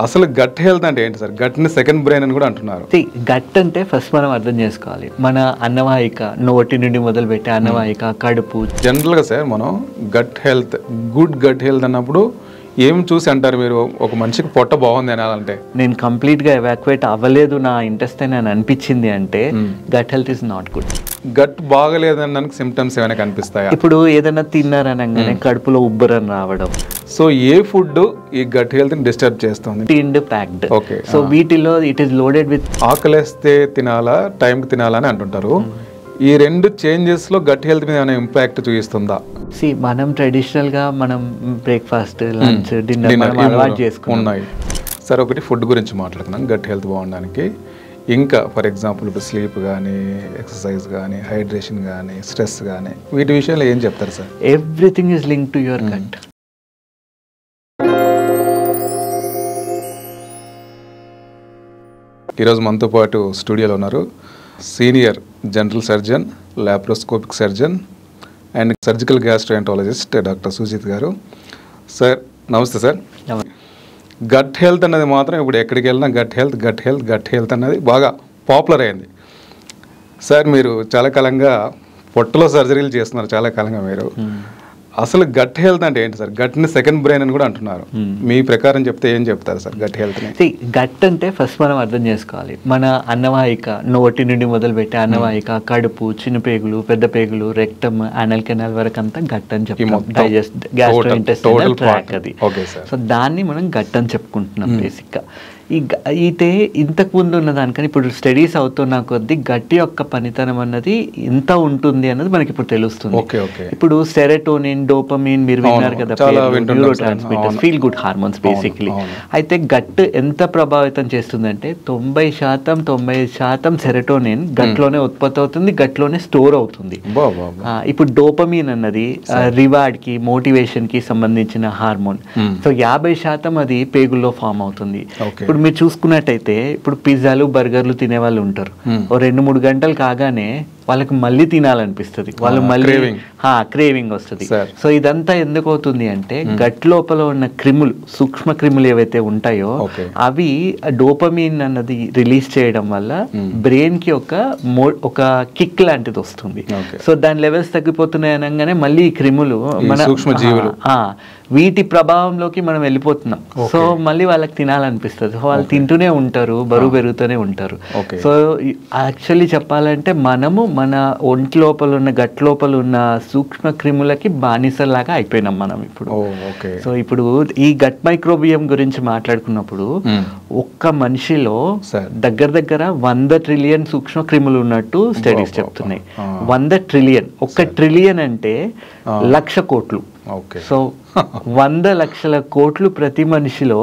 అసలు gut health అంటే ఏంటి సార్? గట్ని సెకండ్ బ్రెయిన్ అని కూడా అంటున్నారు. గట్ అంటే ఫస్ట్ మనం అర్థం చేసుకోవాలి, మన అన్నవాహిక, నోటి నుండి మొదలుపెట్టే అన్నవాహిక, కడుపు. జనరల్గా సార్ మనం gut health, good gut health అన్నప్పుడు ఏం చూసి అంటారు మీరు? ఒక మనిషికి పొట్ట బాగుంది అనాలంటే, నేను కంప్లీట్గా ఎవాక్యువేట్ అవ్వలేదు నా ఇంటెస్టైన్ అని అనిపించింది అంటే gut health is not good. Gut బాగలేదనడానికి సిమ్టమ్స్ ఏమైనా కనిపిస్తాయా? ఇప్పుడు ఏదైనా తిన్నారనగానే కడుపులో ఉబ్బరం రావడం. సో ఏ ఫుడ్ ఈ గట్ హెల్త్ ని డిస్టర్బ్ చేస్తుంది? Tinned packed. ఓకే. సో వీటిలో ఇట్ ఈస్ లోడెడ్ విత్. ఆకలేస్తే తినాలా, టైంకి తినాలా అని అంటుంటారు. ఈ రెండు చేంజెస్ లో గట్ హెల్త్ మీద ఏమైనా ఇంపాక్ట్ చూపిస్తుందా? మనం ట్రెడిషనల్ గా మనం బ్రేక్ఫాస్ట్, లంచ్, డిన్నర్ అలవాటు చేసుకున్నాయి. సరే, ఒకటి ఫుడ్ గురించి మాట్లాడుతున్నాం గట్ హెల్త్ బాగుండడానికి. ఇంకా ఫర్ ఎగ్జాంపుల్ ఇప్పుడు స్లీప్ కానీ, ఎక్సర్సైజ్ కానీ, హైడ్రేషన్ కానీ, స్ట్రెస్ కానీ, వీటి విషయంలో ఏం చెప్తారు sir? Everything is link to your gut. ఈరోజు మనతో పాటు స్టూడియోలో ఉన్నారు senior general surgeon, laparoscopic surgeon and surgical gastroenterologist doctor Sujith garu. Sir నమస్తే సార్. గట్ హెల్త్ అన్నది మాత్రం ఇప్పుడు ఎక్కడికి వెళ్ళినా గట్ హెల్త్ అన్నది బాగా పాపులర్ అయింది. సార్ మీరు చాలా కాలంగా పొట్టలో సర్జరీలు చేస్తున్నారు, చాలా కాలంగా మీరు. అసలు గట్ హెల్త్ అంటే ఏంటి సార్? గట్ని సెకండ్ బ్రెయిన్ అని కూడా అంటున్నారు. మీ ప్రకారం చెప్తే ఏం చెప్తారు సార్ గట్ హెల్త్? గట్ అంటే ఫస్ట్ మనం అర్థం చేసుకోవాలి, మన అన్నవాహిక, నోటి నుండి మొదలుపెట్టే అన్నవాహిక, కడుపు, చిన్న పేగులు, పెద్ద పేగులు, రెక్టమ్, అనల్ కెనాల్ వరకు అంతా గట్ అని చెప్తాం. డైజెస్ట్, గ్యాస్ట్రోఇంటెస్టైనల్ ట్రాక్ట్ అది. సో దాన్ని మనం గట్ అని చెప్పుకుంటున్నాం బేసిక్గా. అయితే ఇంతకు ముందు ఉన్న దానికని ఇప్పుడు స్టడీస్ అవుతున్న కొద్దీ గట్ యొక్క పనితనం అన్నది ఎంత ఉంటుంది అన్నది మనకి ఇప్పుడు తెలుస్తుంది. ఇప్పుడు సెరోటోనిన్, డోపమిన్ మీరు విన్నారు కదా, neuro transmitters, feel good hormones basically. అయితే గట్ ఎంత ప్రభావితం చేస్తుందంటే 90% సెరోటోనిన్ గట్లోనే ఉత్పత్తి అవుతుంది, గట్లోనే స్టోర్ అవుతుంది. ఇప్పుడు డోపమిన్ అన్నది రివార్డ్ కి, మోటివేషన్ కి సంబంధించిన హార్మోన్. సో 50% అది పేగుల్లో ఫామ్ అవుతుంది. ఇప్పుడు మీరు చూసుకున్నట్టయితే ఇప్పుడు పిజ్జాలు, బర్గర్లు తినే వాళ్ళు ఉంటారు. ఓ 2-3 గంటలు కాగానే వాళ్ళకి మళ్ళీ తినాలనిపిస్తుంది, వాళ్ళు మళ్ళీ క్రేవింగ్ వస్తుంది. సో ఇదంతా ఎందుకు అవుతుంది అంటే గట్ లోపల ఉన్న క్రిములు, సూక్ష్మ క్రిములు ఏవైతే ఉంటాయో అవి డోపమిన్ అన్నది రిలీజ్ చేయడం వల్ల బ్రెయిన్ కి ఒక కిక్ లాంటిది వస్తుంది. సో దాని లెవెల్స్ తగ్గిపోతున్నాయి అనగానే మళ్ళీ ఈ క్రిములు మన సూక్ష్మజీవులు వీటి ప్రభావంలోకి మనం వెళ్ళిపోతున్నాం. సో మళ్ళీ వాళ్ళకి తినాలనిపిస్తుంది, వాళ్ళు తింటూనే ఉంటారు, బరువు పెరుగుతూనే ఉంటారు. సో యాక్చువల్లీ చెప్పాలంటే మనము మన ఒంటి లోపల ఉన్న, గట్ లోపల ఉన్న సూక్ష్మ క్రిములకి బానిసలాగా అయిపోయినాం మనం ఇప్పుడు. సో ఇప్పుడు ఈ గట్ మైక్రోబియం గురించి మాట్లాడుకున్నప్పుడు ఒక్క మనిషిలో దగ్గర 100 ట్రిలియన్ సూక్ష్మ క్రిములు ఉన్నట్టు స్టడీస్ చెప్తున్నాయి. 100 ట్రిలియన్. 1 ట్రిలియన్ అంటే 1,00,000 కోట్లు. సో 100 లక్షల కోట్లు ప్రతి మనిషిలో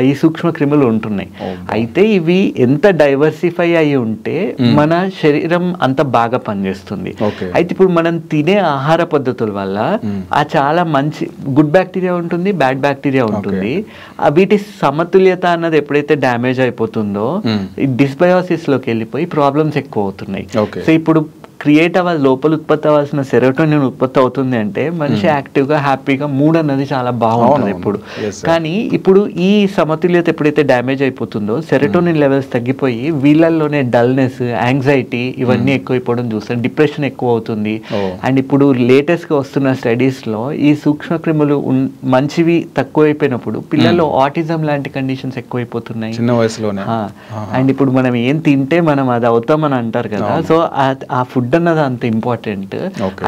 ఈ సూక్ష్మ క్రిములు ఉంటున్నాయి. అయితే ఇవి ఎంత డైవర్సిఫై అయి ఉంటే మన శరీరం అంత బాగా పనిచేస్తుంది. అయితే ఇప్పుడు మనం తినే ఆహార పద్ధతుల వల్ల ఆ చాలా మంచి గుడ్ బ్యాక్టీరియా ఉంటుంది, బ్యాడ్ బ్యాక్టీరియా ఉంటుంది. వీటి సమతుల్యత అన్నది ఎప్పుడైతే డ్యామేజ్ అయిపోతుందో డిస్బయోసిస్ లోకి వెళ్ళిపోయి ప్రాబ్లమ్స్ ఎక్కువ అవుతున్నాయి. సో ఇప్పుడు క్రియేట్ అవ్వాలి, లోపల ఉత్పత్తి అవ్వాల్సిన సెరోటోనిన్ ఉత్పత్తి అవుతుంది అంటే మనిషి యాక్టివ్గా, హ్యాపీగా, మూడ్ అన్నది చాలా బాగుంటుంది ఇప్పుడు. కానీ ఇప్పుడు ఈ సమతుల్యత ఎప్పుడైతే డ్యామేజ్ అయిపోతుందో సెరోటోనిన్ లెవెల్స్ తగ్గిపోయి వీళ్ళల్లోనే డల్నెస్, యాంగ్జైటీ ఇవన్నీ ఎక్కువైపోవడం చూస్తాం, డిప్రెషన్ ఎక్కువ అవుతుంది. అండ్ ఇప్పుడు లేటెస్ట్గా వస్తున్న స్టడీస్లో ఈ సూక్ష్మక్రిములు మంచివి తక్కువైపోయినప్పుడు పిల్లల్లో ఆటిజం లాంటి కండిషన్స్ ఎక్కువైపోతున్నాయి చిన్న వయసులోనే. అండ్ ఇప్పుడు మనం ఏం తింటే మనం అది అవుతామని అంటారు కదా, సో ఆ ఫుడ్ అన్నది అంత ఇంపార్టెంట్.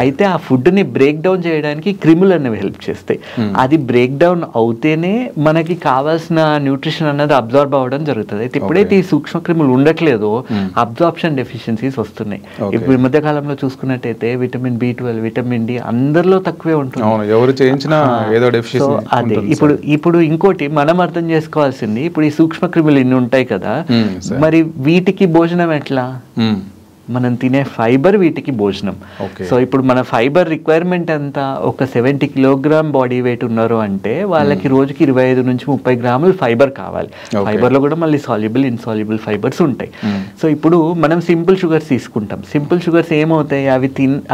అయితే ఆ ఫుడ్ ని బ్రేక్ డౌన్ చేయడానికి క్రిములు అనేవి హెల్ప్ చేస్తాయి. అది బ్రేక్ డౌన్ అవుతేనే మనకి కావాల్సిన న్యూట్రిషన్ అన్నది అబ్జార్బ్ అవ్వడం జరుగుతుంది. అయితే ఎప్పుడైతే ఈ సూక్ష్మ క్రిములు ఉండట్లేదో అబ్జార్ప్షన్ డెఫిషియన్సీస్ వస్తున్నాయి. ఇప్పుడు ఈ మధ్య కాలంలో చూసుకున్నట్టయితే విటమిన్ B12, విటమిన్ D అందరిలో తక్కువే ఉంటుంది. అదే ఇప్పుడు ఇంకోటి మనం అర్థం చేసుకోవాల్సింది, ఇప్పుడు ఈ సూక్ష్మ క్రిములు ఇన్ని ఉంటాయి కదా, మరి వీటికి భోజనం ఎట్లా? మనం తినే ఫైబర్ వీటికి భోజనం. సో ఇప్పుడు మన ఫైబర్ రిక్వైర్మెంట్ అంతా ఒక 70 కిలోగ్రామ్ బాడీ వెయిట్ ఉన్నారు అంటే వాళ్ళకి రోజుకి 25 నుంచి 30 గ్రాములు ఫైబర్ కావాలి. ఫైబర్లో కూడా మళ్ళీ సాల్యుబుల్ ఇన్సాల్యుబుల్ ఫైబర్స్ ఉంటాయి. సో ఇప్పుడు మనం సింపుల్ షుగర్స్ తీసుకుంటాం. సింపుల్ షుగర్స్ ఏమవుతాయి,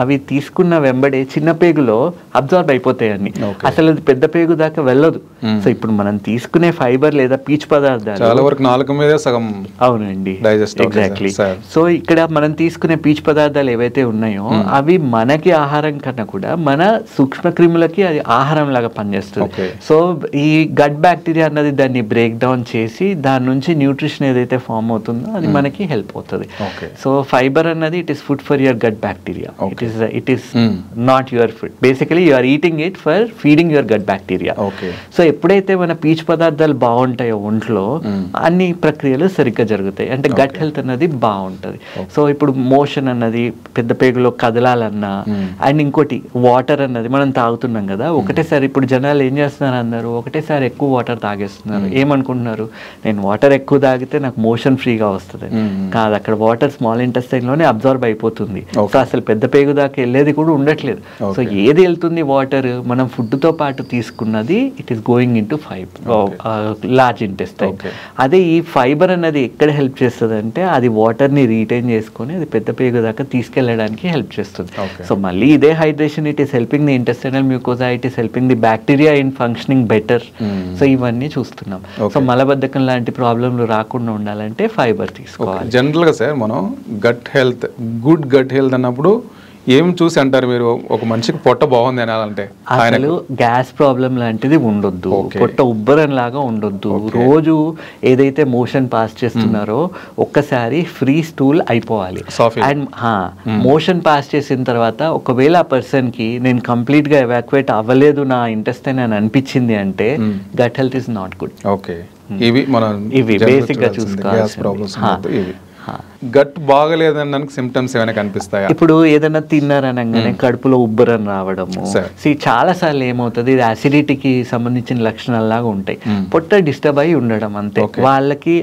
అవి తీసుకున్న వెంబడే చిన్న పేగులో అబ్జార్బ్ అయిపోతాయి అన్ని, అసలు అది పెద్ద పేగు దాకా వెళ్ళదు. సో ఇప్పుడు మనం తీసుకునే ఫైబర్ లేదా పీచు పదార్థాలు చాలా వరకు నాలుక మీద సగం. అవునండి, డైజెస్ట్. ఎగ్జాక్ట్లీ. సో ఇక్కడ మనం తీసుకునే పీచు పదార్థాలు ఏవైతే ఉన్నాయో అవి మనకి ఆహారం కన్నా కూడా మన సూక్ష్మ క్రిములకి అది ఆహారం లాగా పనిచేస్తుంది. సో ఈ గట్ బ్యాక్టీరియా అన్నది దాన్ని బ్రేక్ డౌన్ చేసి దాని నుంచి న్యూట్రిషన్ ఏదైతే ఫామ్ అవుతుందో అది మనకి హెల్ప్ అవుతుంది. సో ఫైబర్ అన్నది it is food for your gut bacteria. It is not your food. Basically you are eating it for feeding your gut bacteria. So ఎప్పుడైతే మన పీచు పదార్థాలు బాగుంటాయో ఒంట్లో అన్ని ప్రక్రియలు సరిగ్గా జరుగుతాయి, అంటే గట్ హెల్త్ అన్నది బాగుంటుంది. సో ఇప్పుడు మోషన్ అన్నది పెద్ద పేగులో కదలాలన్నా, అండ్ ఇంకోటి వాటర్ అన్నది మనం తాగుతున్నాం కదా, ఒకటేసారి ఇప్పుడు జనాలు ఏం చేస్తున్నారు, అందరూ ఒకటేసారి ఎక్కువ వాటర్ తాగేస్తున్నారు. ఏమనుకుంటున్నారు, నేను వాటర్ ఎక్కువ తాగితే నాకు మోషన్ ఫ్రీగా వస్తుంది. కాదు, అక్కడ వాటర్ స్మాల్ ఇంటెస్టైన్ లోనే అబ్జార్బ్ అయిపోతుంది. సో అసలు పెద్ద పేగు దాకా వెళ్ళేది కూడా ఉండట్లేదు. సో ఏది వెళ్తుంది వాటర్, మనం ఫుడ్ తో పాటు తీసుకున్నది it is going in to large intestine. అదే ఈ ఫైబర్ అన్నది ఎక్కడ హెల్ప్ చేస్తుంది అంటే అది వాటర్ ని రీటైన్ చేసుకొని అది పెద్ద పేగు దాకా తీసుకెళ్ళడానికి హెల్ప్ చేస్తుంది. సో మళ్ళీ ఇదే hydration, it is helping the intestinal mucosa, it is helping the bacteria in functioning better. So ఇవన్నీ చూస్తున్నాం. సో మలబద్ధకం లాంటి ప్రాబ్లంలు రాకుండా ఉండాలంటే ఫైబర్ తీసుకోవాలి. జనరల్ గా సార్ మనం gut health, good gut health అన్నప్పుడు ఏం చూసి అంటారు మీరు, ఒక మనిషికి పొట్ట బాగుంది అనాలంటే? అసలు గ్యాస్ ప్రాబ్లం లాంటిది ఉండొద్దు, పొట్ట ఉబ్బరం లాగా ఉండొద్దు. రోజు ఏదైతే మోషన్ పాస్ చేస్తున్నారో ఒక్కసారి ఫ్రీ స్టూల్ అయిపోవాలి. అండ్ మోషన్ పాస్ చేసిన తర్వాత ఒకవేళ ఆ పర్సన్ కి నేను కంప్లీట్ గా ఎవాక్యుయేట్ అవ్వలేదు నా ఇంటెస్టైన్ అని అనిపించింది అంటే gut health is not good. ఇవి బేసిక్ గా చూసుకోవాలి. గట్ బాగలేదనడానికి సిమ్టమ్స్ ఏమైనా కనిపిస్తాయా? ఇప్పుడు ఏదైనా తిన్నారనగానే కడుపులో ఉబ్బరం రావడము, చాలా సార్లు ఏమవుతుంది, ఇది అసిడిటీకి సంబంధించిన లక్షణాలలాగా ఉంటాయి. పొట్ట డిస్టర్బ్ అయి ఉండడం అంతే. వాళ్ళకి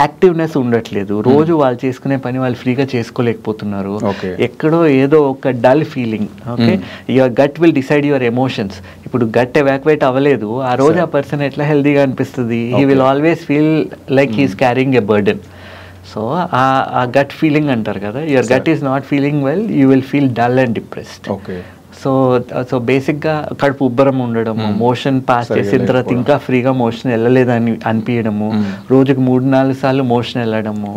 యాక్టివ్నెస్ ఉండట్లేదు, రోజు వాళ్ళు చేసుకునే పని వాళ్ళు ఫ్రీగా చేసుకోలేకపోతున్నారు. ఎక్కడో ఏదో ఒక dull feeling. Okay, your gut will decide your emotions. ఇప్పుడు గట్ ఎవాక్యుయేట్ అవ్వలేదు ఆ రోజు ఆ పర్సన్ ఎట్లా హెల్దీగా అనిపిస్తుంది, he will always feel like he's carrying a burden. So ఆ గట్ ఫీలింగ్ అంటారు కదా, your gut is not feeling well, you will feel dull and depressed. So బేసిక్గా కడుపు ఉబ్బరం ఉండడము, మోషన్ పాస్ చేసిన తర్వాత ఇంకా ఫ్రీగా మోషన్ వెళ్ళలేదని అనిపించడము, రోజుకి 3-4 సార్లు మోషన్ వెళ్ళడము,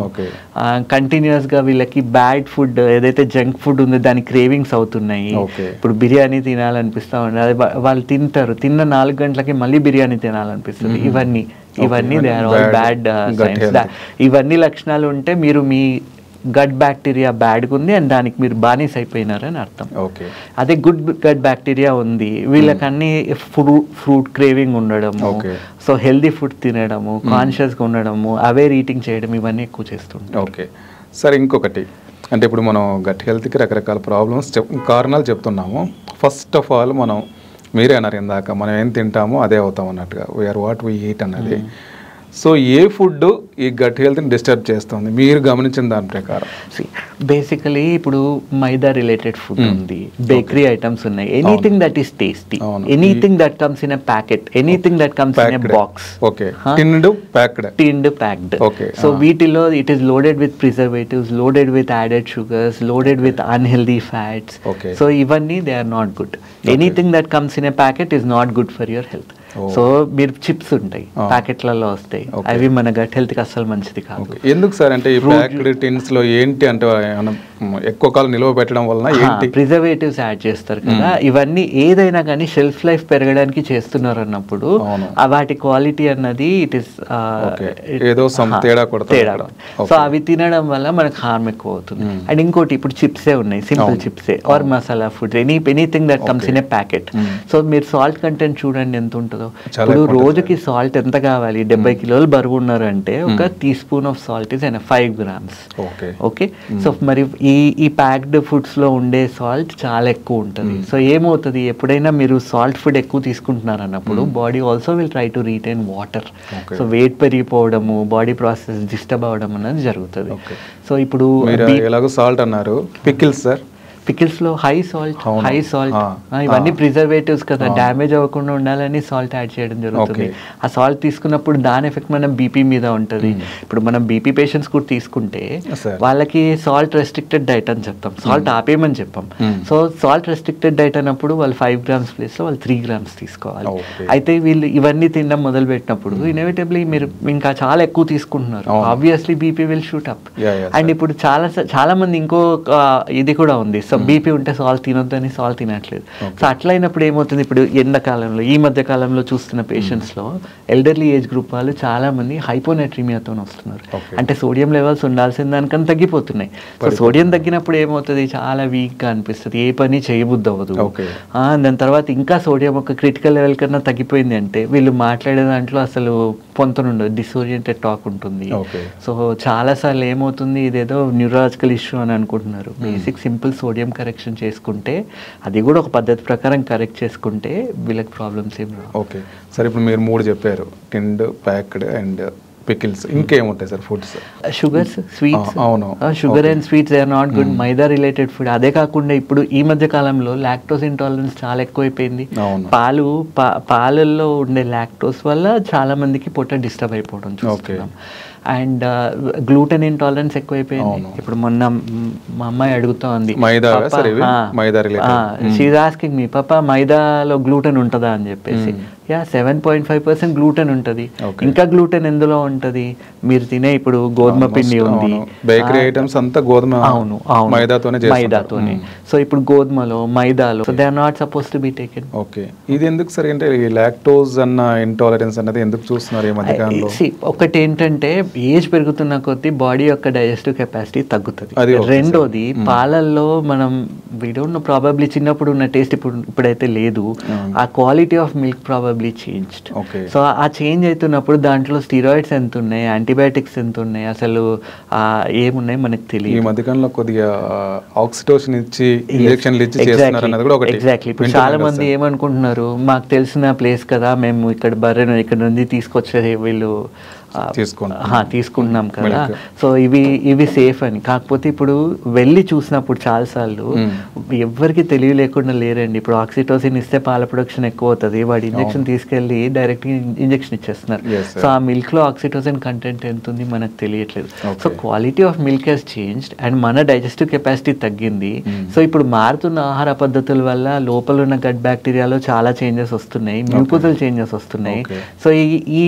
కంటిన్యూస్గా వీళ్ళకి బ్యాడ్ ఫుడ్ ఏదైతే జంక్ ఫుడ్ ఉందో దాని క్రేవింగ్స్ అవుతున్నాయి. ఇప్పుడు బిర్యానీ తినాలనిపిస్తూ ఉంది, అది వాళ్ళు తింటారు, తిన్న 4 గంటలకి మళ్ళీ బిర్యానీ తినాలనిపిస్తుంది. ఇవన్నీ they are all bad signs. ఇవన్నీ లక్షణాలు ఉంటే మీరు మీ గట్ బ్యాక్టీరియా బ్యాడ్గా ఉంది అండ్ దానికి మీరు బానిస అయిపోయినారని అర్థం. అదే గుడ్ గట్ బ్యాక్టీరియా ఉంది, వీళ్ళకన్నీ ఫ్రూట్ క్రేవింగ్ ఉండడము, సో హెల్దీ ఫుడ్ తినడము, కాన్షియస్గా ఉండడము, అవేర్ ఈటింగ్ చేయడం, ఇవన్నీ ఎక్కువ చేస్తుంటాం. ఓకే సార్, ఇంకొకటి అంటే ఇప్పుడు మనం గట్ హెల్త్కి రకరకాల ప్రాబ్లమ్స్ కారణాలు చెప్తున్నాము. ఫస్ట్ ఆఫ్ ఆల్ మనం మీరే అన్నారు ఇందాక, మనం ఏం తింటామో అదే అవుతాం అన్నట్టుగా, వీఆర్ వాట్ వీ ఈట్ అన్నది. సో ఏ ఫుడ్ ఈ గట్ హెల్త్ని డిస్టర్బ్ చేస్తుంది మీరు గమనించిన దాని ప్రకారం? బేసికలీ ఇప్పుడు మైదా రిలేటెడ్ ఫుడ్ ఉంది, బేకరీ ఐటమ్స్ ఉన్నాయి, anything that is tasty, anything that comes in a packet, anything that comes in a box, tinned packed. So వీటిలో it is loaded with preservatives, loaded with added sugars, loaded with unhealthy fats. So ఇవన్నీ they are not good. Anything that comes in a packet is not good for your health. So మీరు chips ఉంటాయి ప్యాకెట్లలో వస్తాయి, అవి మన gut health కి అసలు మంచిది కాదు. ఎందుకు సార్? అంటే ఈ ప్యాక్డ్ టిన్స్ లో ఏంటి అంటే ఎక్కువ కాలం నిల్వ పెట్టడం వలన ఏంటి? ప్రిజర్వేటివ్స్ యాడ్ చేస్తారు కదా, ఇవన్నీ ఏదైనా కానీ షెల్ఫ్ లైఫ్ పెరగడానికి చేస్తున్నారు అన్నప్పుడు వాటి క్వాలిటీ అన్నది ఇట్ ఇస్ ఏదో తేడా. సో అవి తినడం వల్ల మనకు హార్మ్ ఎక్కువ అవుతుంది. అండ్ ఇంకోటి ఇప్పుడు చిప్సే ఉన్నాయి, సింపుల్ చిప్సే or masala food, anything that comes in a packet. So మీరు సాల్ట్ కంటెంట్ చూడండి ఎంత ఉంటుందో. ఇప్పుడు రోజుకి సాల్ట్ ఎంత కావాలి, 70 కిలోలు బరువు ఉన్నారంటే ఒక teaspoon of salt is 5 grams. Okay, so మరి ఈ ప్యాక్డ్ ఫుడ్స్లో ఉండే సాల్ట్ చాలా ఎక్కువ ఉంటుంది. సో ఏమవుతుంది, ఎప్పుడైనా మీరు సాల్ట్ ఫుడ్ ఎక్కువ తీసుకుంటున్నారు అన్నప్పుడు body also will try to retain water. So weight పెరిగిపోవడము, బాడీ ప్రాసెస్ డిస్టర్బ్ అవ్వడం అనేది జరుగుతుంది. సో ఇప్పుడు ఎలాగో సాల్ట్ అన్నారు, పికిల్స్ సార్, పికిల్స్ లో హై సాల్ట్ ఇవన్నీ ప్రిజర్వేటివ్స్ కదా, డ్యామేజ్ అవ్వకుండా ఉండాలని సాల్ట్ యాడ్ చేయడం జరుగుతుంది. ఆ సాల్ట్ తీసుకున్నప్పుడు దాని ఎఫెక్ట్ మనం బీపీ మీద ఉంటుంది. ఇప్పుడు మనం బీపీ పేషెంట్స్ కూడా తీసుకుంటే వాళ్ళకి సాల్ట్ రెస్ట్రిక్టెడ్ డైట్ అని చెప్తాం, సాల్ట్ ఆపేయమని చెప్పాం. సో సాల్ట్ రెస్ట్రిక్టెడ్ డైట్ అన్నప్పుడు వాళ్ళు 5 grams ప్లేస్ లో వాళ్ళు 3 grams తీసుకోవాలి. అయితే వీళ్ళు ఇవన్నీ తినడం మొదలు పెట్టినప్పుడు ఇన్ఎవిటబ్లీ మీరు ఇంకా చాలా ఎక్కువ తీసుకుంటున్నారు, obviously BP will shoot up. And ఇప్పుడు చాలా మంది ఇంకో ఇది కూడా ఉంది, సో బీపీ ఉంటే సాల్ట్ తినొద్దని సాల్ట్ తినట్లేదు. సో అట్లా అయినప్పుడు ఏమవుతుంది, ఇప్పుడు ఎండాకాలంలో ఈ మధ్య కాలంలో చూస్తున్న పేషెంట్స్లో ఎల్డర్లీ ఏజ్ గ్రూప్ వాళ్ళు చాలా మంది హైపోనెట్రీమియాతో వస్తున్నారు. అంటే సోడియం లెవెల్స్ ఉండాల్సిన దానికన్నా తగ్గిపోతున్నాయి. సో సోడియం తగ్గినప్పుడు ఏమవుతుంది, చాలా వీక్గా అనిపిస్తుంది, ఏ పని చేయబుద్ధి అవ్వదు. దాని తర్వాత ఇంకా సోడియం ఒక క్రిటికల్ లెవెల్ కన్నా తగ్గిపోయింది అంటే వీళ్ళు మాట్లాడే దాంట్లో అసలు పొంతనుండదు, డిసోరియంటెడ్ టాక్ ఉంటుంది. సో చాలాసార్లు ఏమవుతుంది, ఇదేదో న్యూరలాజికల్ ఇష్యూ అని అనుకుంటున్నారు. బేసిక్ సింపుల్ సోడియం కరెక్షన్ చేసుకుంటే, అది కూడా ఒక పద్ధతి ప్రకారం కరెక్ట్ చేసుకుంటే వీళ్ళకి ప్రాబ్లమ్స్ ఏం రావు. ఓకే సార్, ఇప్పుడు మీరు 3 చెప్పారు, టిండ్, ప్యాక్డ్ అండ్ పికిల్స్. ఇంకేముంటాయి సార్ ఫుడ్స్? Sugars, sweets. అవును, sugar and sweets they are not good. Maida related food. అదే కాకుండా ఇప్పుడు ఈ మధ్య కాలంలో లాక్టోస్ ఇంటాలరెన్స్ చాలా ఎక్కువైపోయింది. పాలల్లో ఉండే లాక్టోస్ వల్ల చాలా మందికి పొట్ట డిస్టర్బ్ అయిపోవడం చూస్తున్నాం. అండ్ గ్లూటెన్ ఇంటాలరెన్స్ ఎక్కువైపోయింది. ఇప్పుడు మొన్న మా అమ్మాయి అడుగుతా ఉంది, షీఈ్ ఆస్కింగ్ మీ, పాపా మైదాలో గ్లూటెన్ ఉంటుందా అని చెప్పేసి. 7.5% గ్లూటెన్ ఉంటుంది. ఇంకా గ్లూటెన్ ఎందులో ఉంటుంది, మీరు తినే ఇప్పుడు గోధుమ పిండి ఉంది, బేకరీ ఐటమ్స్ అంతా గోధుమ, అవును మైదాతోనే. సో ఇప్పుడు గోధుమలో, మైదాలో, so they are not suppose to be taken. Okay, ఇది ఎందుకు సరే అంటే లాక్టోస్ అన్న ఇంటాలరెన్స్ అన్నది ఎందుకు చూస్తున్నారు ఈ మధ్య కాలంలో? ఒకటి ఏంటంటే ఏజ్ పెరుగుతున్న కొద్దీ బాడీ యొక్క డైజెస్టివ్ కెపాసిటీ తగ్గుతుంది. రెండోది, పాలల్లో మనం వి డోంట్ నో, ప్రాబబ్లీ చిన్నప్పుడు ఉన్న టేస్ట్ ఇప్పుడైతే లేదు. ఆ quality of milk probably changed. So ఆ చేంజ్ అవుతున్నప్పుడు దాంట్లో స్టీరాయిడ్స్ ఎంత ఉన్నాయి, యాంటీబయాటిక్స్ ఎంత ఉన్నాయి, అసలు ఏమున్నాయి మనకు తెలియదు. ఈ మధ్యకాలంలో కొద్దిగా ఆక్సిటోసిన్ ఇచ్చి ఇంజెక్షన్లు ఇచ్చి చేస్తున్నారు అన్నది కూడా ఒకటి. ఎగ్జాక్ట్లీ. ఇప్పుడు చాలా మంది ఏమనుకుంటున్నారు, మాకు తెలిసిన ప్లేస్ కదా, మేము ఇక్కడ బర్రెను ఇక్కడ నుండి తీసుకొచ్చేది వీళ్ళు తీసుకుంటున్నాం కదా, సో ఇవి సేఫ్ అని. కాకపోతే ఇప్పుడు వెళ్ళి చూసినప్పుడు చాలాసార్లు ఎవరికి తెలియలేకుండా లేరండి. ఇప్పుడు ఆక్సిటోసిన్ ఇస్తే పాల ప్రొడక్షన్ ఎక్కువ అవుతుంది, వాడు ఇంజెక్షన్ తీసుకెళ్ళి డైరెక్ట్గా ఇంజెక్షన్ ఇచ్చేస్తున్నారు. సో ఆ మిల్క్లో ఆక్సిటోసిన్ కంటెంట్ ఎంత ఉంది మనకు తెలియట్లేదు. So quality of milk has changed and మన డైజెస్టివ్ కెపాసిటీ తగ్గింది. సో ఇప్పుడు మారుతున్న ఆహార పద్ధతుల వల్ల లోపల ఉన్న గట్ బ్యాక్టీరియాలో చాలా చేంజెస్ వస్తున్నాయి, మ్యూకోజల్ చేంజెస్ వస్తున్నాయి. సో ఈ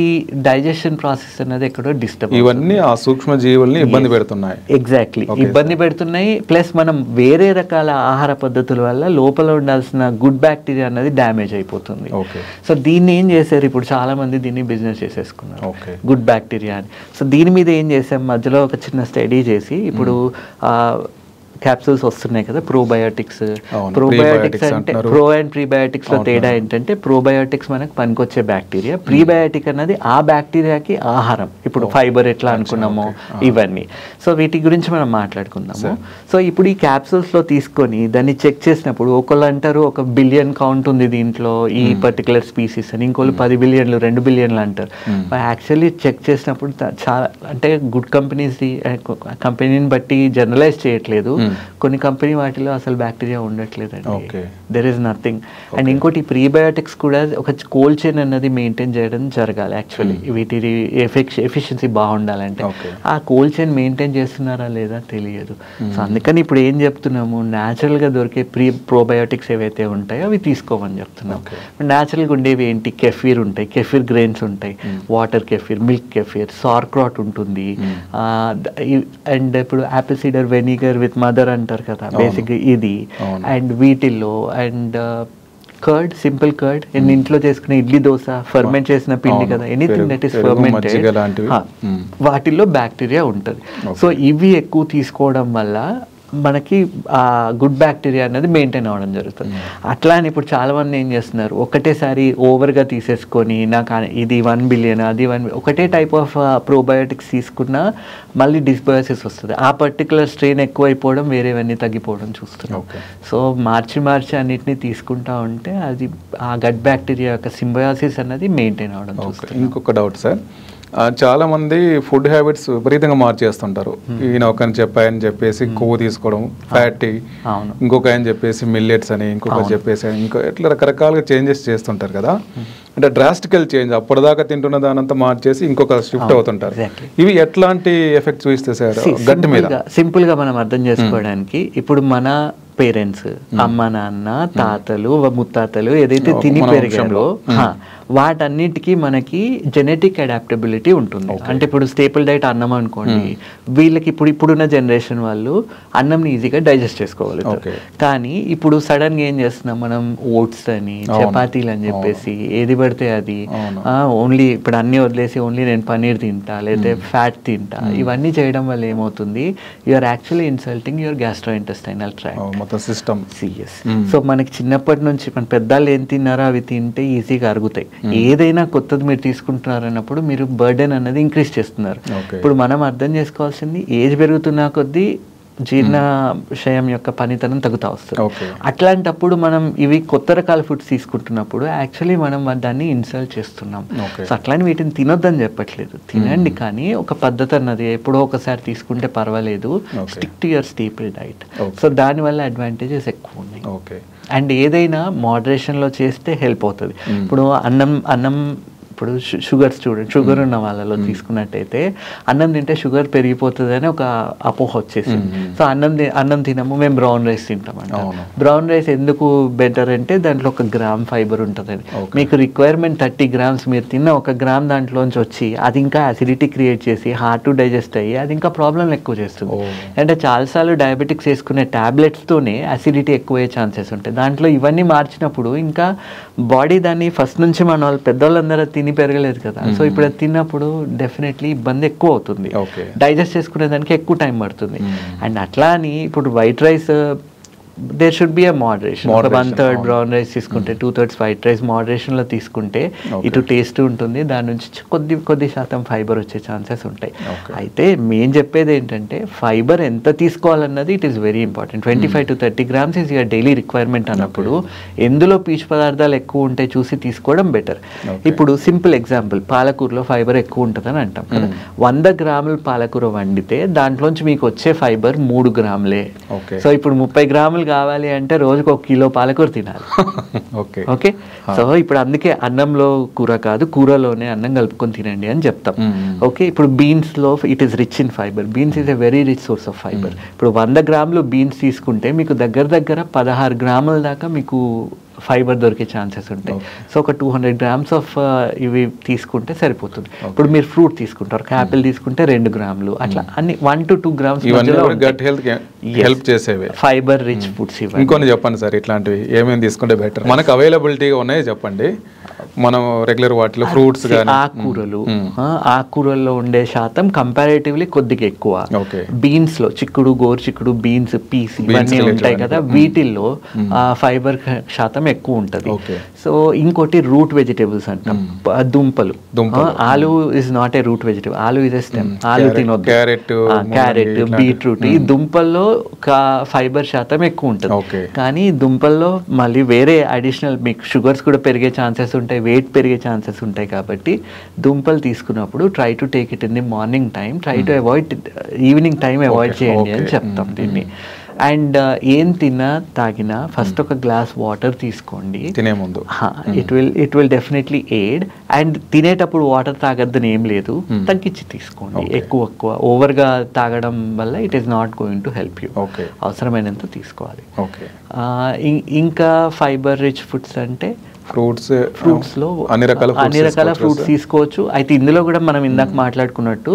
డైజెషన్ ప్రాసెస్ అనేది ఎక్కడో డిస్టర్బ్, ఇవన్నీ ఆ సూక్ష్మ జీవుల్ని ఇబ్బంది పెడుతున్నాయి. ఎగ్జాక్ట్లీ, ఇబ్బంది పెడుతున్నాయి. ప్లస్ మనం వేరే రకాల ఆహార పద్ధతుల వల్ల లోపల ఉండాల్సిన గుడ్ బ్యాక్టీరియా అనేది డ్యామేజ్ అయిపోతుంది. సో దీన్ని ఏం చేశారు, ఇప్పుడు చాలా మంది దీన్ని బిజినెస్ చేసేసుకున్నారు, గుడ్ బ్యాక్టీరియా అని. సో దీని మీద ఏం చేసాం, మధ్యలో ఒక చిన్న స్టడీ చేసి ఇప్పుడు క్యాప్సూల్స్ వస్తున్నాయి కదా, ప్రోబయోటిక్స్. ప్రోబయోటిక్స్ అంటే ప్రో అండ్ ప్రీబయోటిక్స్ లో తేడా ఏంటంటే, ప్రోబయోటిక్స్ మనకు పనికొచ్చే బ్యాక్టీరియా, ప్రీబయోటిక్ అన్నది ఆ బ్యాక్టీరియాకి ఆహారం. ఇప్పుడు ఫైబర్ ఎట్లా అనుకున్నామో ఇవన్నీ. సో వీటి గురించి మనం మాట్లాడుకుందాము. సో ఇప్పుడు ఈ క్యాప్సూల్స్ లో తీసుకొని దాన్ని చెక్ చేసినప్పుడు ఒకళ్ళు అంటారు 1 బిలియన్ కౌంట్ ఉంది దీంట్లో ఈ పర్టికులర్ స్పీసీస్ అని, ఇంకోళ్ళు 10 బిలియన్లు 2 బిలియన్లు అంటారు. యాక్చువల్లీ చెక్ చేసినప్పుడు చాలా అంటే గుడ్ కంపెనీని బట్టి జనరలైజ్ చేయట్లేదు. కొన్ని కంపెనీ వాటిలో అసలు బ్యాక్టీరియా ఉండట్లేదండి, దెర్ ఈస్ నథింగ్. అండ్ ఇంకోటి ప్రీబయోటిక్స్ కూడా ఒక కోల్డ్ చైన్ అన్నది మెయింటైన్ చేయడం జరగాలి. యాక్చువల్లీ వీటి ఎఫిషియన్సీ బాగుండాలంటే ఆ కోల్డ్ చైన్ మెయింటైన్ చేస్తున్నారా లేదా తెలియదు. సో అందుకని ఇప్పుడు ఏం చెప్తున్నాము, న్యాచురల్గా దొరికే ప్రోబయోటిక్స్ ఏవైతే ఉంటాయో అవి తీసుకోమని చెప్తున్నాం. న్యాచురల్గా ఉండేవి ఏంటి, కెఫీర్ ఉంటాయి, కెఫీర్ గ్రెయిన్స్ ఉంటాయి, వాటర్ కెఫీర్, మిల్క్ కెఫీర్, సార్క్రాట్ ఉంటుంది. అండ్ ఇప్పుడు apple cider vinegar with mother అంటారు కదా, బేసిక్ ఇది. అండ్ వీటిల్లో అండ్ కర్డ్, సింపుల్ కర్డ్, ఇంట్లో చేసుకునే ఇడ్లీ దోశ ఫర్మెంట్ చేసిన పిండి కదా, ఎనీథింగ్ దట్ ఈస్ ఫర్మెంటెడ్, వాటిల్లో బ్యాక్టీరియా ఉంటుంది. సో ఇవి ఎక్కువ తీసుకోవడం వల్ల మనకి ఆ గుడ్ బ్యాక్టీరియా అనేది మెయింటైన్ అవ్వడం జరుగుతుంది. అట్లా అని ఇప్పుడు చాలామంది ఏం చేస్తున్నారు, ఒకటేసారి ఓవర్గా తీసేసుకొని నాకు ఇది 1 బిలియన్ అది 1 ఒకటే టైప్ ఆఫ్ ప్రోబయోటిక్స్ తీసుకున్నా మళ్ళీ డిస్బయోసిస్ వస్తుంది. ఆ పర్టికులర్ స్ట్రెయిన్ ఎక్కువైపోవడం, వేరేవన్నీ తగ్గిపోవడం చూస్తున్నాం. సో మార్చి అన్నిటిని తీసుకుంటా ఉంటే అది ఆ గట్ బ్యాక్టీరియా యొక్క సింబయాసిస్ అనేది మెయింటైన్ అవ్వడం చూస్తాం. ఇంకొక డౌట్ సార్, చాలా మంది ఫుడ్ హ్యాబిట్స్ విపరీతంగా మార్చేస్తుంటారు. ఈయన ఒక అని చెప్పాయని చెప్పేసి కొవ్వు తీసుకోవడం, ఫ్యాటీ, ఇంకొక అని చెప్పేసి మిల్లెట్స్ అని, ఇంకొక చెప్పేసి ఇంకో ఇట్లా రకరకాలుగా చేంజెస్ చేస్తుంటారు కదా. అంటే డ్రాస్టికల్ చేంజ్, అప్పటిదాకా తింటున్న దానంతా మార్చేసి ఇంకొక షిఫ్ట్ అవుతుంటారు. ఇవి ఎట్లాంటి ఎఫెక్ట్ చూపిస్తాయి సార్ గట్ మీద? సింపుల్ గా మనం అర్థం చేసుకోవడానికి, ఇప్పుడు మన పేరెంట్స్, అమ్మ నాన్న, తాతలు, ముత్తాతలు ఏదైతే తిని పెరిగారో వాటన్నిటికీ మనకి జెనెటిక్ అడాప్టబిలిటీ ఉంటుంది. అంటే ఇప్పుడు స్టేపుల్ డైట్ అన్నం అనుకోండి, వీళ్ళకి ఇప్పుడున్న జనరేషన్ వాళ్ళు అన్నంని ఈజీగా డైజెస్ట్ చేసుకోగలుగుతారు. కానీ ఇప్పుడు సడన్గా ఏం చేస్తున్నాం మనం, ఓట్స్ అని, చపాతీలు అని చెప్పేసి ఏది పడితే అది, ఓన్లీ ఇప్పుడు అన్నీ వదిలేసి ఓన్లీ నేను పన్నీర్ తింటా లేదా ఫ్యాట్ తింటా, ఇవన్నీ చేయడం వల్ల ఏమవుతుంది, you're actually insulting your gastrointestinal tract system. So మనకి చిన్నప్పటి నుంచి మన పెద్దలు ఏం తిన్నారో అవి తింటే ఈజీగా అరుగుతాయి. ఏదైనా కొత్తది మీరు తీసుకుంటున్నారు అన్నప్పుడు మీరు బర్డెన్ అనేది ఇంక్రీజ్ చేస్తున్నారు. ఇప్పుడు మనం అర్థం చేసుకోవాల్సింది, ఏజ్ పెరుగుతున్న కొద్దీ జీర్ణాశయం యొక్క పనితనం తగ్గుతా వస్తుంది. అట్లాంటప్పుడు మనం ఇవి కొత్త రకాల ఫుడ్స్ తీసుకుంటున్నప్పుడు యాక్చువల్లీ మనం దాన్ని ఇన్సల్ట్ చేస్తున్నాం. సో అట్లాంటి వీటిని తినొద్దని చెప్పట్లేదు, తినండి, కానీ ఒక పద్ధతి అన్నది ఎప్పుడో ఒకసారి తీసుకుంటే పర్వాలేదు. Stick to your staple diet. So దానివల్ల అడ్వాంటేజెస్ ఎక్కువ ఉన్నాయి. అండ్ ఏదైనా మోడరేషన్లో చేస్తే హెల్ప్ అవుతుంది. ఇప్పుడు అన్నం ఇప్పుడు షుగర్స్ చూడండి, షుగర్ ఉన్న వాళ్ళలో తీసుకున్నట్టయితే అన్నం తింటే షుగర్ పెరిగిపోతుంది అని ఒక అపోహ వచ్చేసింది. సో అన్నం తినము, మేము బ్రౌన్ రైస్ తింటామంట. బ్రౌన్ రైస్ ఎందుకు బెటర్ అంటే దాంట్లో 1 గ్రామ్ ఫైబర్ ఉంటుందని. మీకు రిక్వైర్మెంట్ 30 గ్రామ్స్, మీరు తిన్న 1 గ్రామ్ దాంట్లోంచి వచ్చి అది ఇంకా అసిడిటీ క్రియేట్ చేసి హార్ట్ టు డైజెస్ట్ అయ్యి అది ఇంకా ప్రాబ్లం ఎక్కువ చేస్తుంది. అంటే చాలాసార్లు డయాబెటిక్స్ వేసుకునే ట్యాబ్లెట్స్తోనే అసిడిటీ ఎక్కువయ్యే ఛాన్సెస్ ఉంటాయి. దాంట్లో ఇవన్నీ మార్చినప్పుడు ఇంకా బాడీ దాన్ని ఫస్ట్ నుంచి మన వాళ్ళు పెద్దవాళ్ళందరూ తిని పెరగలేదు కదా. సో ఇప్పుడు అది తిన్నప్పుడు డెఫినెట్లీ ఇబ్బంది ఎక్కువ అవుతుంది, డైజెస్ట్ చేసుకునే దానికి ఎక్కువ టైం పడుతుంది. అండ్ అట్లా అని ఇప్పుడు white rice there should be a moderation. 1/3 brown rice తీసుకుంటే 2/3 వైట్ రైస్ మోడరేషన్లో తీసుకుంటే ఇటు టేస్ట్ ఉంటుంది, దాని నుంచి కొద్ది శాతం ఫైబర్ వచ్చే ఛాన్సెస్ ఉంటాయి. అయితే మేము చెప్పేది ఏంటంటే ఫైబర్ ఎంత తీసుకోవాలన్నది it is very important. 25 to 30 grams is your daily requirement అన్నప్పుడు ఎందులో పీచు పదార్థాలు ఎక్కువ ఉంటాయి చూసి తీసుకోవడం బెటర్. ఇప్పుడు సింపుల్ ఎగ్జాంపుల్, పాలకూరలో ఫైబర్ ఎక్కువ ఉంటుందని అంటాం కదా. 100 గ్రాములు పాలకూర వండితే దాంట్లోంచి మీకు వచ్చే ఫైబర్ 3 గ్రాములే. సో ఇప్పుడు 30 గ్రాములు కావాలి అంటే రోజుకు 1 కిలో పాలకూర తినాలి. ఓకే, సో ఇప్పుడు అందుకే అన్నంలో కూర కాదు, కూరలోనే అన్నం కలుపుకొని తినండి అని చెప్తాం. ఓకే, ఇప్పుడు బీన్స్ లో it is rich in fibre. Beans is a very rich source of fibre. ఇప్పుడు 100 గ్రాములు బీన్స్ తీసుకుంటే మీకు దగ్గర 16 గ్రాముల దాకా మీకు ఫైబర్ దొరికే ఛాన్సెస్ ఉంటాయి. సో ఒక 200 grams ఆఫ్ ఇవి తీసుకుంటే సరిపోతుంది. ఇప్పుడు మీరు ఫ్రూట్ తీసుకుంటారు, యాపిల్ తీసుకుంటే 2 గ్రాములు, అట్లా అన్ని 1 to 2 grams హెల్ప్ చేసేవి ఫైబర్ రిచ్ ఫుడ్స్. ఇంకొన్ని చెప్పండి సార్, ఇట్లాంటివి ఏమేమి తీసుకుంటే బెటర్, మనకు అవైలబిలిటీగా ఉన్నాయో చెప్పండి. మనం రెగ్యులర్ వాటిలో ఫ్రూట్స్ కానీ ఆకుకూరల్లో ఉండే శాతం కంపారేటివ్లీ కొద్దిగా ఎక్కువ. బీన్స్ లో చిక్కుడు, గోరు చిక్కుడు, బీన్స్, పీస్ ఇవన్నీ ఉంటాయి కదా, వీటిల్లో ఫైబర్ శాతం ఎక్కువ ఉంటుంది. సో ఇంకోటి రూట్ వెజిటేబుల్స్ అంటాం, దుంపలు. ఆలు is not a root vegetable, ఆలు ఇస్ ఎ స్టెమ్. ఆలు తినొద్దు. క్యారెట్, బీట్రూట్, ఈ దుంపల్లో ఫైబర్ శాతం ఎక్కువ ఉంటుంది. కానీ దుంపల్లో మళ్ళీ వేరే అడిషనల్ మీకు షుగర్స్ కూడా పెరిగే ఛాన్సెస్ ఉంటాయి, వెయిట్ పెరిగే ఛాన్సెస్ ఉంటాయి. కాబట్టి దుంపలు తీసుకున్నప్పుడు try to take it in the morning time, try to avoid evening time avoid చేయండి అని చెప్తాం దీన్ని. అండ్ ఏం తిన్నా తాగినా ఫస్ట్ ఒక గ్లాస్ వాటర్ తీసుకోండి తినే ముందు. It will definitely aid. And తినేటప్పుడు వాటర్ తాగద్దని ఏం లేదు, తగ్గించి తీసుకోండి. ఎక్కువ ఓవర్గా తాగడం వల్ల it is not going to help you. అవసరమైనంత తీసుకోవాలి. ఇంకా ఫైబర్ రిచ్ ఫుడ్స్ అంటే ఫ్రూట్స్ లో అన్ని రకాల ఫ్రూట్స్ తీసుకోవచ్చు. అయితే ఇందులో కూడా మనం ఇందాక మాట్లాడుకున్నట్టు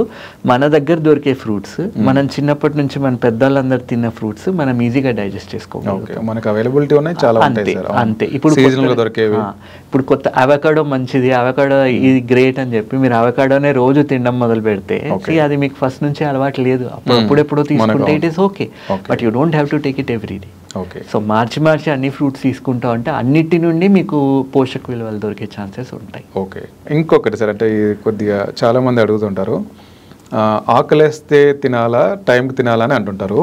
మన దగ్గర దొరికే ఫ్రూట్స్, మనం చిన్నప్పటి నుంచి మన పెద్దవాళ్ళందరూ తిన్న ఫ్రూట్స్ మనం ఈజీగా డైజెస్ట్ చేసుకోవాలి. మనకు అవైలబిలిటీ ఉన్నాయి చాలా ఉంటాయి సార్. అంతే. ఇప్పుడు కొత్త అవకాడో మంచిది, అవకాడో ఇది గ్రేట్ అని చెప్పి మీరు అవకాడోనే రోజు తినడం మొదలు పెడితే అది మీకు ఫస్ట్ నుంచి అలవాటు లేదు, అప్పుడెప్పుడో తీసుకుంటే it is okay, but you don't have to take it every day. So మార్చి అన్ని ఫ్రూట్స్ తీసుకుంటా ఉంటే అన్నిటి నుండి మీకు పోషక విలువలు దొరికే ఛాన్సెస్ ఉంటాయి. ఓకే. ఇంకొకటి సార్, అంటే కొద్దిగా చాలా మంది అడుగుతుంటారు, ఆకలేస్తే తినాలా టైంకి తినాలా అని అంటుంటారు.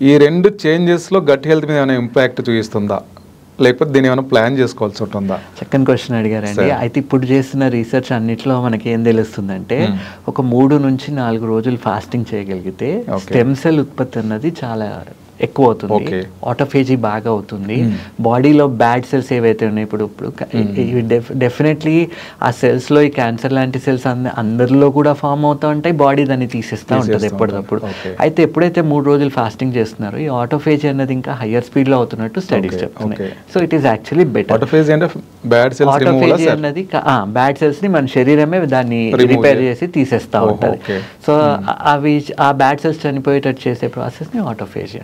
ఈ రెండు చేంజెస్లో గట్ హెల్త్ మీద ఏమైనా ఇంపాక్ట్ చూపిస్తుందా, లేకపోతే దీని ఏమైనా ప్లాన్ చేసుకోవాల్సి ఉంటుందా? సెకండ్ క్వశ్చన్ అడిగారండి. అయితే ఇప్పుడు చేస్తున్న రీసెర్చ్ అన్నిట్లో మనకి ఏం తెలుస్తుందంటే ఒక 3 నుంచి 4 రోజులు ఫాస్టింగ్ చేయగలిగితే స్టెమ్ సెల్ ఉత్పత్తి అన్నది చాలా ఎక్కువ అవుతుంది, ఆటోఫేజీ బాగా అవుతుంది, బాడీలో బ్యాడ్ సెల్స్ ఏవైతే ఉన్నాయి ఇప్పుడు డెఫినెట్లీ ఆ సెల్స్లో ఈ క్యాన్సర్ లాంటి సెల్స్ అందరిలో కూడా ఫామ్ అవుతూ ఉంటాయి, బాడీ దాన్ని తీసేస్తూ ఉంటుంది ఎప్పటికప్పుడు. అయితే ఎప్పుడైతే 3 రోజులు ఫాస్టింగ్ చేస్తున్నారో ఈ ఆటోఫేజీ అన్నది ఇంకా హయ్యర్ స్పీడ్లో అవుతున్నట్టు స్టడీస్ చెప్తున్నాయి. So it is actually better. Autophagy అన్నది బ్యాడ్ సెల్స్ని మన శరీరమే దాన్ని రిపేర్ చేసి తీసేస్తూ ఉంటుంది. సో అవి ఆ బ్యాడ్ సెల్స్ చనిపోయేటట్టు చేసే ప్రాసెస్ని ఆటోఫేజీ.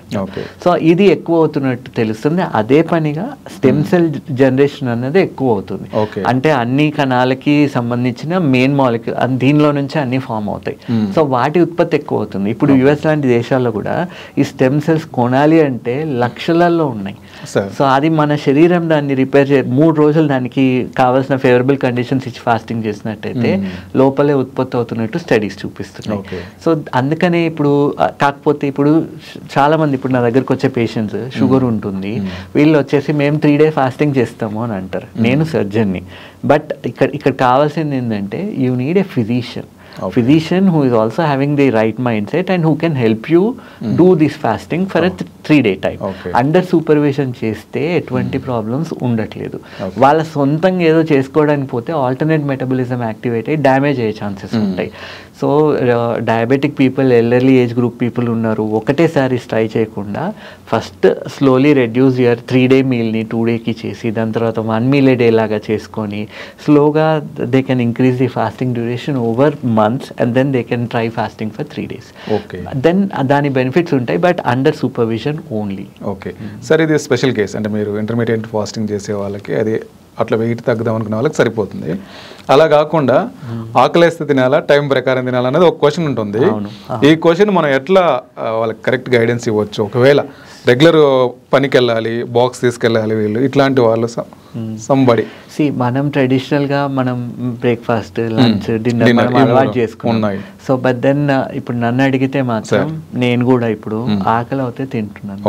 సో ఇది ఎక్కువ అవుతున్నట్టు తెలుస్తుంది. అదే పనిగా స్టెమ్ సెల్ జనరేషన్ అనేది ఎక్కువ అవుతుంది. అంటే అన్ని కణాలకి సంబంధించిన మెయిన్ మాలిక్యూల్ దీనిలో నుంచి అన్ని ఫామ్ అవుతాయి. సో వాటి ఉత్పత్తి ఎక్కువ అవుతుంది. ఇప్పుడు యుఎస్ లాంటి దేశాల్లో కూడా ఈ స్టెమ్ సెల్స్ కొనాలి అంటే లక్షలలో ఉన్నాయి. సో అది మన శరీరం దాన్ని రిపేర్ 3 రోజులు దానికి కావాల్సిన ఫేవరబుల్ కండిషన్స్ ఇచ్చి ఫాస్టింగ్ చేసినట్టయితే లోపలే ఉత్పత్తి అవుతున్నట్టు స్టడీస్ చూపిస్తున్నాయి. సో అందుకనే ఇప్పుడు కాకపోతే ఇప్పుడు చాలా మంది ఇప్పుడు నా దగ్గరకు వచ్చే పేషెంట్స్ షుగర్ ఉంటుంది, వీళ్ళు వచ్చేసి మేము 3 days ఫాస్టింగ్ చేస్తాము అని అంటారు. నేను సర్జన్ని, బట్ ఇక్కడ కావాల్సింది ఏంటంటే you need a physician who is also having the right mindset and who can help you do this fasting for a 3-day time. Under supervision చేస్తే ఎటువంటి ప్రాబ్లమ్స్ ఉండట్లేదు. వాళ్ళ సొంతంగా ఏదో చేసుకోవడానికి పోతే ఆల్టర్నేట్ మెటబాలిజం యాక్టివేట్ అయ్యి డ్యామేజ్ అయ్యే ఛాన్సెస్ ఉంటాయి. So diabetic people, elderly age group people ఉన్నారు, ఒకటేసారి ట్రై చేయకుండా first slowly reduce your 3-day మీల్ని 2-dayకి చేసి దాని తర్వాత 1 meal a day లాగా చేసుకొని స్లోగా they can increase the fasting duration over months and then they can try fasting for 3 days. Then దాని బెనిఫిట్స్ ఉంటాయి, but under supervision only. Okay sir, ఇది special case. అంటే మీరు ఇంటర్మీడియట్ ఫాస్టింగ్ చేసే వాళ్ళకి అది అట్లా వెయిట్ తగ్గుదాం అనుకునే వాళ్ళకి సరిపోతుంది. అలా కాకుండా ఆకలేస్తే తినాలా టైం ప్రకారం తినాలా అనేది ఒక క్వశ్చన్ ఉంటుంది. ఈ క్వశ్చన్ మనం ఎట్లా వాళ్ళకి కరెక్ట్ గైడెన్స్ ఇవ్వచ్చు? ఒకవేళ రెగ్యులర్ పనికి వెళ్ళాలి, బాక్స్ తీసుకెళ్ళాలి, వీళ్ళు ఇట్లాంటి వాళ్ళు సంబడి మనం ట్రెడిషనల్గా మనం బ్రేక్ఫాస్ట్, లంచ్, డిన్నర్ మనం అలవాటు చేసుకున్నాం. సో బట్ దెన్ ఇప్పుడు నన్ను అడిగితే మాత్రం నేను కూడా ఇప్పుడు ఆకలి అవుతే తింటున్నాను.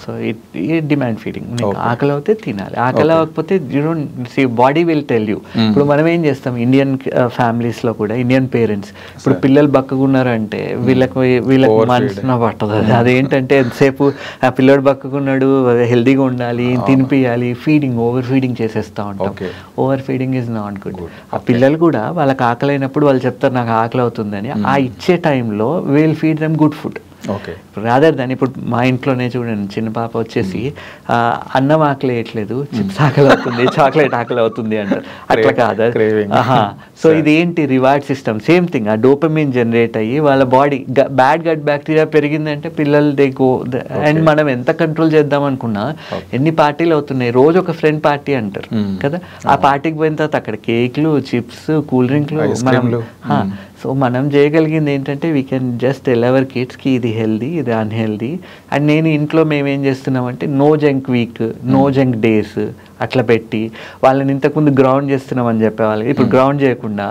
So it demand feeding. ఆకలి అవుతే తినాలి, ఆకలి అవ్వకపోతే you don't see body will tell you. ఇప్పుడు మనం ఏం చేస్తాం ఇండియన్ ఫ్యామిలీస్లో కూడా, ఇండియన్ పేరెంట్స్ ఇప్పుడు పిల్లలు బక్కగున్నారంటే వీళ్ళకి మనసున పట్టదు. అదేంటంటే ఎంతసేపు ఆ పిల్లడు బక్కకున్నాడు, హెల్దీగా ఉండాలి, తినిపియాలి, ఓవర్ ఫీడింగ్ చేసేస్తూ ఉంటాం. Over feeding is not good. ఆ పిల్లలు కూడా వాళ్ళకి ఆకలి అయినప్పుడు వాళ్ళు చెప్తారు నాకు ఆకలి అవుతుందని, ఆ ఇచ్చే టైంలో will feed them good food. Rather దాని ఇప్పుడు మా ఇంట్లోనే చూడండి, చిన్న పాప వచ్చేసి అన్నం ఆకలి వేయట్లేదు, చిప్స్ ఆకలి అవుతుంది, చాక్లెట్ ఆకలి అవుతుంది అంటారు. అట్లా కాదు. సో ఇదేంటి రివార్డ్ సిస్టమ్, సేమ్ థింగ్. ఆ డోపమిన్ జనరేట్ అయ్యి వాళ్ళ బాడీ బ్యాడ్ గట్ బ్యాక్టీరియా పెరిగిందంటే పిల్లలు దే గో. అండ్ మనం ఎంత కంట్రోల్ చేద్దాం అనుకున్నా ఎన్ని పార్టీలు అవుతున్నాయి. రోజు ఒక ఫ్రెండ్ పార్టీ అంటారు కదా, ఆ పార్టీకి పోయిన తర్వాత అక్కడ కేక్లు, చిప్స్, కూల్ డ్రింక్లు. సో మనం చేయగలిగింది ఏంటంటే we can just tell our కిడ్స్కి ఇది హెల్దీ, ఇది అన్హెల్దీ. అండ్ నేను ఇంట్లో మేమేం చేస్తున్నామంటే no junk week, no junk days అట్లా పెట్టి వాళ్ళని ఇంతకుముందు గ్రౌండ్ చేస్తున్నామని చెప్పేవాళ్ళకి ఇప్పుడు గ్రౌండ్ చేయకుండా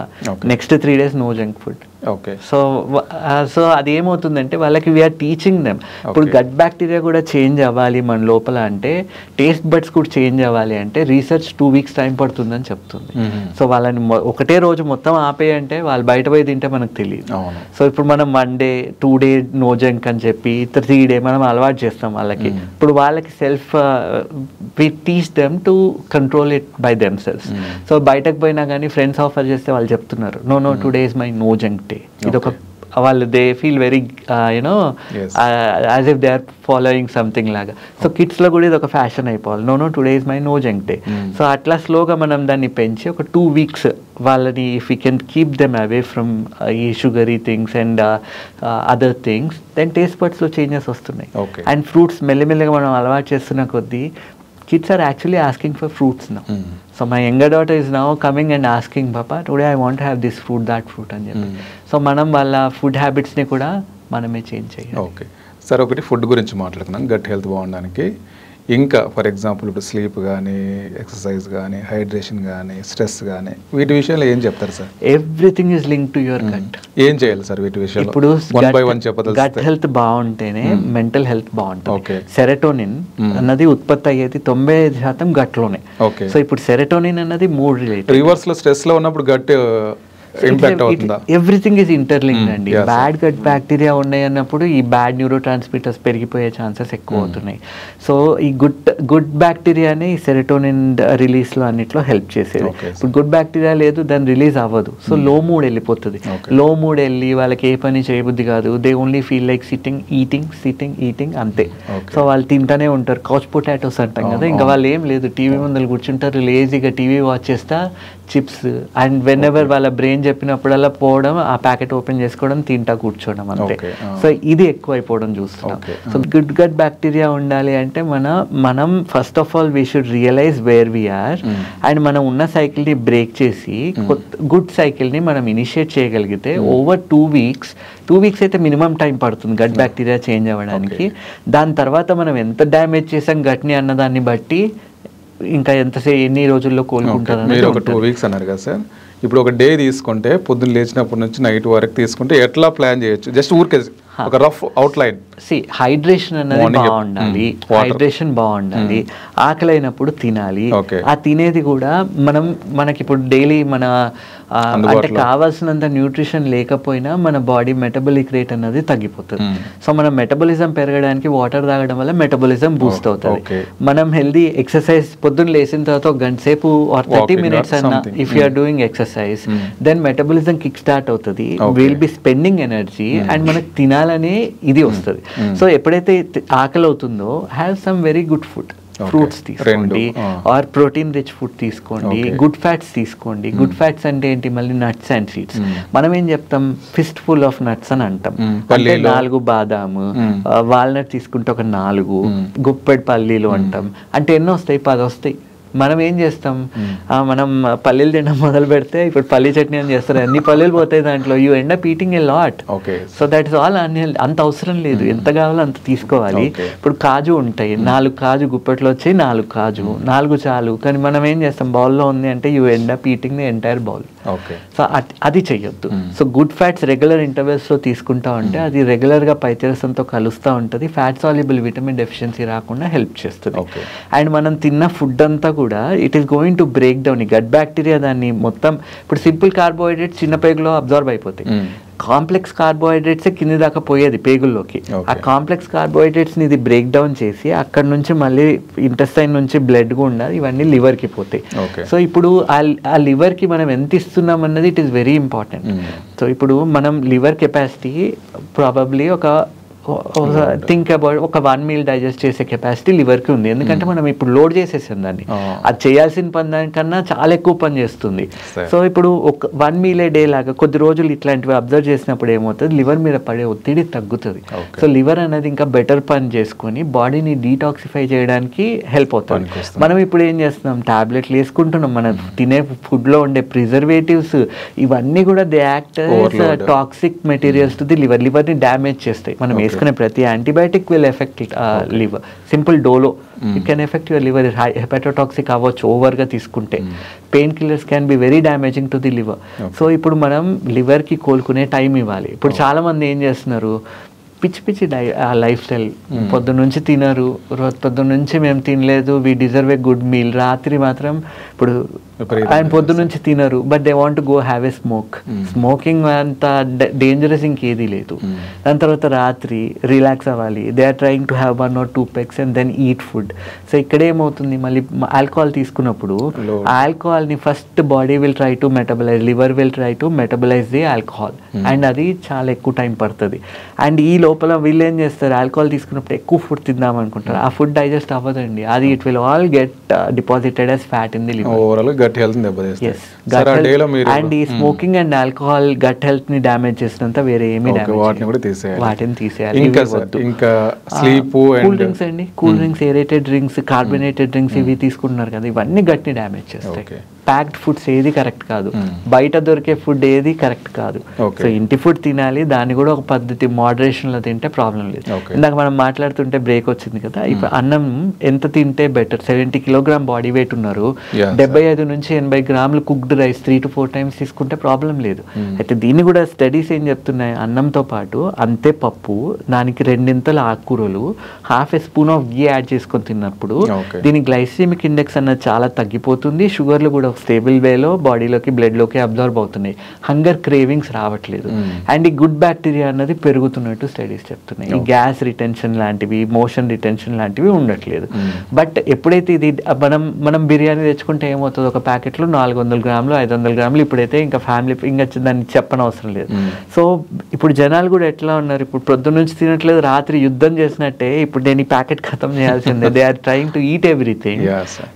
next 3 days no junk food. So అది ఏమవుతుందంటే వాళ్ళకి వీఆర్ టీచింగ్ దెమ్. ఇప్పుడు గట్ బ్యాక్టీరియా కూడా చేంజ్ అవ్వాలి మన లోపల అంటే, టేస్ట్ బడ్స్ కూడా చేంజ్ అవ్వాలి అంటే రీసెర్చ్ 2 weeks టైం పడుతుందని చెప్తుంది. సో వాళ్ళని ఒకటే రోజు మొత్తం ఆపేయంటే వాళ్ళు బయట పోయి తింటే మనకు తెలియదు. సో ఇప్పుడు మనం 1 day 2 day నో జంక్ అని చెప్పి 3 day మనం అలవాటు చేస్తాం వాళ్ళకి. ఇప్పుడు వాళ్ళకి self we teach them to control it by them self. So బయటకు పోయినా కానీ ఫ్రెండ్స్ ఆఫర్ చేస్తే వాళ్ళు చెప్తున్నారు no today is my no junk day. ఇది ఒక వాళ్ళు they feel very you know as if they are following something లాగా. సో కిడ్స్లో కూడా ఇది ఒక ఫ్యాషన్ అయిపోవాలి. No today is my no junk day. So అట్లా స్లోగా మనం దాన్ని పెంచి ఒక 2 weeks వాళ్ళని if you can keep them away from ఈ sugary things and other things, then taste బడ్స్లో చేంజెస్ వస్తున్నాయి. అండ్ ఫ్రూట్స్ మెల్లిమెల్లిగా మనం అలవాటు చేస్తున్న కొద్దీ kids are actually asking for fruits now. So my younger daughter is now coming and asking, Papa, today I want to have this fruit, that fruit అని చెప్పి. So మనం వాళ్ళ ఫుడ్ హ్యాబిట్స్ని కూడా మనమే చేంజ్ చేయాలి. ఓకే సార్, ఒకటి food గురించి మాట్లాడుతున్నాం, గట్ హెల్త్ బాగుండడానికి. ఇంకా ఫర్ ఎగ్జాంపుల్ ఇప్పుడు స్లీప్ కానీ, ఎక్సర్సైజ్ కానీ, హైడ్రేషన్ కానీ, స్ట్రెస్ కానీ, వీటి విషయంలో ఏం చెప్తారు sir? Everything is link to your gut. ఏం చేయాలి సార్ వీటి విషయంలో? ఇప్పుడు వన్ బై వన్ చెప్పదలుచుకుంటే గట్ హెల్త్ బాగుంటేనే మెంటల్ హెల్త్ బాగుంటుంది. సెరటోనిన్ అన్నది ఉత్పత్తి అయ్యేది 95% గట్లోనే. సో ఇప్పుడు సెరటోనిన్ అన్నది మూడ్ రిలేటెడ్. రివర్స్ లో స్ట్రెస్ లో ఉన్నప్పుడు గట్ ఇంపాక్ట్ అవుతుందా? ఎవ్రీథింగ్ ఈజ్ ఇంటర్లింక్డ్ అండి. బ్యాడ్ గట్ బ్యాక్టీరియా ఉన్నాయి అన్నప్పుడు ఈ బ్యాడ్ న్యూరో ట్రాన్స్మిటర్స్ పెరిగిపోయే ఛాన్సెస్ ఎక్కువ అవుతున్నాయి. సో ఈ గుడ్ బ్యాక్టీరియానే ఈ సెరటోనిన్ రిలీజ్లో అన్నిట్లో హెల్ప్ చేసేది. ఇప్పుడు గుడ్ బ్యాక్టీరియా లేదు, దాన్ని రిలీజ్ అవ్వదు. సో లో మూడ్ వెళ్ళిపోతుంది. లో మూడ్ వెళ్ళి వాళ్ళకి ఏ పని చేయబుద్ధి కాదు. They only feel like sitting eating అంతే. సో వాళ్ళు తింటానే ఉంటారు. కౌచ్ పొటాటోస్ అంటాం కదా, ఇంకా వాళ్ళు ఏం లేదు, టీవీ ముందర కూర్చుంటారు, లేజీగా టీవీ వాచ్ చేస్తా చిప్స్. అండ్ వెన్ ఎవర్ వాళ్ళ బ్రెయిన్ చెప్పినప్పుడల్లా పోవడం, ఆ ప్యాకెట్ ఓపెన్ చేసుకోవడం, తింటా కూర్చోవడం అంతే. సో ఇది ఎక్కువ అయిపోవడం చూస్తున్నాం. సో గుడ్ గట్ బ్యాక్టీరియా ఉండాలి అంటే మనం first of all we should realise where we're and మనం ఉన్న సైకిల్ని బ్రేక్ చేసి గుడ్ సైకిల్ని మనం ఇనిషియేట్ చేయగలిగితే ఓవర్ 2 weeks అయితే మినిమం టైం పడుతుంది గట్ బ్యాక్టీరియా చేంజ్ అవ్వడానికి. దాని తర్వాత మనం ఎంత డ్యామేజ్ చేసాం గట్ని అన్నదాన్ని బట్టి ఇంకా ఎన్ని రోజుల్లో కోలుకుంటారు. మీరు ఒక 2 weeks అన్నారు కదా సార్, ఇప్పుడు ఒక డే తీసుకుంటే పొద్దున్న లేచినప్పటి నుంచి నైట్ వరకు తీసుకుంటే ఎట్లా ప్లాన్ చేయొచ్చు? జస్ట్ ఊరికే ఒక రఫ్ అవుట్లైన్. హైడ్రేషన్ అన్నది బాగుండాలి, హైడ్రేషన్ బాగుండాలి, ఆకలి అయినప్పుడు తినాలి. ఆ తినేది కూడా మనకి ఇప్పుడు డైలీ మన అంటే కావాల్సినంత న్యూట్రిషన్ లేకపోయినా మన బాడీ మెటబాలిక్ రేట్ అన్నది తగ్గిపోతుంది. సో మన మెటబాలిజం పెరగడానికి వాటర్ తాగడం వల్ల మెటబాలిజం బూస్ట్ అవుతుంది. మనం హెల్దీ ఎక్సర్సైజ్ పొద్దున్న లేచిన తర్వాత ఒక గంట సేపు ఆర్ 30 minutes అన్న if you're doing exercise, then metabolism kick start అవుతుంది. Will be spending energy and మనకు తినాలనే ఇది వస్తుంది. సో ఎప్పుడైతే ఆకలి అవుతుందో have some very good food, fruits తీసుకోండి ఆర్ ప్రోటీన్ రిచ్ ఫుడ్ తీసుకోండి, గుడ్ ఫ్యాట్స్ తీసుకోండి. గుడ్ ఫ్యాట్స్ అంటే ఏంటి? మళ్ళీ నట్స్ అండ్ సీడ్స్. మనం ఏం చెప్తాం? ఫిస్ట్ ఫుల్ ఆఫ్ నట్స్ అని అంటాం. అంటే 4 బాదాము, వాల్నట్ తీసుకుంటే ఒక 4, గుప్పెడు పల్లీలు అంటాం. అంటే ఎన్నో వస్తాయి? 10 వస్తాయి. మనం ఏం చేస్తాం? మనం పల్లీలు తినడం మొదలు పెడితే ఇప్పుడు పల్లీ చట్నీ అని చేస్తారు, అన్ని పల్లీలు పోతాయి దాంట్లో. You end up eating a lot. So that is all unhealthy. అంత అవసరం లేదు, ఎంత కావాలో అంత తీసుకోవాలి. ఇప్పుడు కాజు ఉంటాయి, 4 కాజు గుప్పెట్లో వచ్చి 4 కాజు, 4 చాలు. కానీ మనం ఏం చేస్తాం? బౌల్లో ఉంది అంటే you end up eating the entire bowl. So అది చెయ్యొద్దు. సో గుడ్ ఫ్యాట్స్ రెగ్యులర్ ఇంటర్వెల్స్లో తీసుకుంటా ఉంటే అది రెగ్యులర్గా పైత్యరసంతో కలుస్తూ ఉంటుంది. ఫ్యాట్ సాల్యుబుల్ విటమిన్ డెఫిషియన్సీ రాకుండా హెల్ప్ చేస్తుంది. అండ్ మనం తిన్న ఫుడ్ అంతా కూడా it is going to break down ఈ గట్ బ్యాక్టీరియా. దాన్ని మొత్తం ఇప్పుడు సింపుల్ కార్బోహైడ్రేట్స్ చిన్న పేగులో అబ్జర్వ్ అయిపోతాయి. కాంప్లెక్స్ కార్బోహైడ్రేట్స్ కింది దాకా పోయేది పేగుల్లోకి. ఆ కాంప్లెక్స్ కార్బోహైడ్రేట్స్ని ఇది బ్రేక్ డౌన్ చేసి అక్కడ నుంచి మళ్ళీ ఇంటెస్టైన్ నుంచి బ్లడ్ గుండా ఇవన్నీ లివర్కి పోతాయి. సో ఇప్పుడు ఆ లివర్కి మనం ఎంత ఇస్తున్నాం అన్నది it is very important. So ఇప్పుడు మనం liver capacity probably think about ఒక 1 meal డైజెస్ట్ చేసే కెపాసిటీ లివర్కి ఉంది. ఎందుకంటే మనం ఇప్పుడు లోడ్ చేసేసాం దాన్ని. అది చేయాల్సిన పని దానికన్నా చాలా ఎక్కువ పని చేస్తుంది. సో ఇప్పుడు ఒక 1 meal డే లాగా కొద్ది రోజులు ఇట్లాంటివి అబ్జర్వ్ చేసినప్పుడు ఏమవుతుంది? లివర్ మీద పడే ఒత్తిడి తగ్గుతుంది. సో లివర్ అనేది ఇంకా బెటర్ పని చేసుకొని బాడీని డీటాక్సిఫై చేయడానికి హెల్ప్ అవుతుంది. మనం ఇప్పుడు ఏం చేస్తున్నాం? టాబ్లెట్లు వేసుకుంటున్నాం. మనం తినే ఫుడ్లో ఉండే ప్రిజర్వేటివ్స్ ఇవన్నీ కూడా they act toxic materials to the liver. లివర్ని డ్యామేజ్ చేస్తాయి. మనం వేసుకునే ప్రతి antibiotic will affect liver. Simple Dolo it can affect your liver. Hepatotoxic అవ్వచ్చు ఓవర్గా తీసుకుంటే. Pain killers can be very damaging to the liver. So ఇప్పుడు మనం లివర్కి కోలుకునే టైం ఇవ్వాలి. ఇప్పుడు చాలామంది ఏం చేస్తున్నారు? పిచ్చి లైఫ్ స్టైల్. పొద్దున్న నుంచి తినరు, పొద్దున్న నుంచి మేము తినలేదు, we deserve a good meal. రాత్రి మాత్రం ఇప్పుడు ఆయన పొద్దు నుంచి తినరు, but they want go have a smoke. Smoking అంత డేంజరస్ ఇంకేది లేదు. దాని తర్వాత రాత్రి రిలాక్స్ అవ్వాలి, they are trying to have 1 or 2 pegs and then eat food. So ఇక్కడ ఏమవుతుంది, మళ్ళీ ఆల్కహాల్ తీసుకున్నప్పుడు ఆల్కహాల్ని first body will try to metabolize, liver will try to metabolize the alcohol, and అది చాలా ఎక్కువ టైం పడుతుంది. అండ్ ఈ లోపల వీళ్ళు ఏం చేస్తారు, ఆల్కహాల్ తీసుకున్నప్పుడు ఎక్కువ ఫుడ్ తిందాం అనుకుంటారు, ఆ ఫుడ్ డైజెస్ట్ అవ్వదండి, అది it will all get deposited as fat in the liver. Overall gut health దెబ్బతీస్తాయి. Yes, gut health, and ఈ smoking and alcohol gut health ని డ్యామేజ్ చేసినంత వేరే ఏమీ డ్యామేజ్, వాటిని కూడా తీసేయాలి. వాటిని తీసేయాలి. ఇంకా స్లీప్ కూల్ డ్రింక్స్ అండి, cool drinks, aerated drinks, carbonated drinks ఇవి తీసుకుంటున్నారు కదా, ఇవన్నీ గట్ ని డ్యామేజ్ చేస్తాయి. ప్యాక్డ్ ఫుడ్స్ ఏది కరెక్ట్ కాదు, బయట దొరికే ఫుడ్ ఏది కరెక్ట్ కాదు. సో ఇంటి ఫుడ్ తినాలి, దాన్ని కూడా ఒక పద్ధతి మోడరేషన్లో తింటే ప్రాబ్లం లేదు. ఇందాక మనం మాట్లాడుతుంటే బ్రేక్ వచ్చింది కదా, ఇప్పుడు అన్నం ఎంత తింటే బెటర్, 70 kg బాడీ వెయిట్ ఉన్నారు, 75 నుంచి 80 grams cooked rice 3 to 4 times తీసుకుంటే ప్రాబ్లం లేదు. అయితే దీన్ని కూడా స్టడీస్ ఏం చెప్తున్నాయి, అన్నంతో పాటు అంతే పప్పు, దానికి 2 ఆకుకూరలు, ½ స్పూన్ ఆఫ్ గీ యాడ్ చేసుకొని తిన్నప్పుడు దీని గ్లైసెమిక్ ఇండెక్స్ అన్నది చాలా తగ్గిపోతుంది, షుగర్లు కూడా స్టేబుల్ వేలో బాడీలోకి బ్లడ్లోకి అబ్జర్వ్ అవుతున్నాయి, హంగర్ క్రేవింగ్స్ రావట్లేదు, అండ్ ఈ గుడ్ బ్యాక్టీరియా అన్నది పెరుగుతున్నట్టు స్టడీస్ చెప్తున్నాయి. ఈ గ్యాస్ రిటెన్షన్ లాంటివి, మోషన్ రిటెన్షన్ లాంటివి ఉండట్లేదు. బట్ ఎప్పుడైతే ఇది మనం బిర్యానీ తెచ్చుకుంటే ఏమవుతుంది, ఒక ప్యాకెట్లో 400 grams 500 grams, ఇప్పుడైతే ఇంకా ఫ్యామిలీ ఇంకా దాన్ని చెప్పనవసరం లేదు. సో ఇప్పుడు జనాలు కూడా ఎట్లా ఉన్నారు, ఇప్పుడు పొద్దున్న నుంచి తినట్లేదు, రాత్రి యుద్ధం చేసినట్టే ఇప్పుడు నేను ఈ ప్యాకెట్ ఖతం చేయాల్సిందే, they are trying to eat everything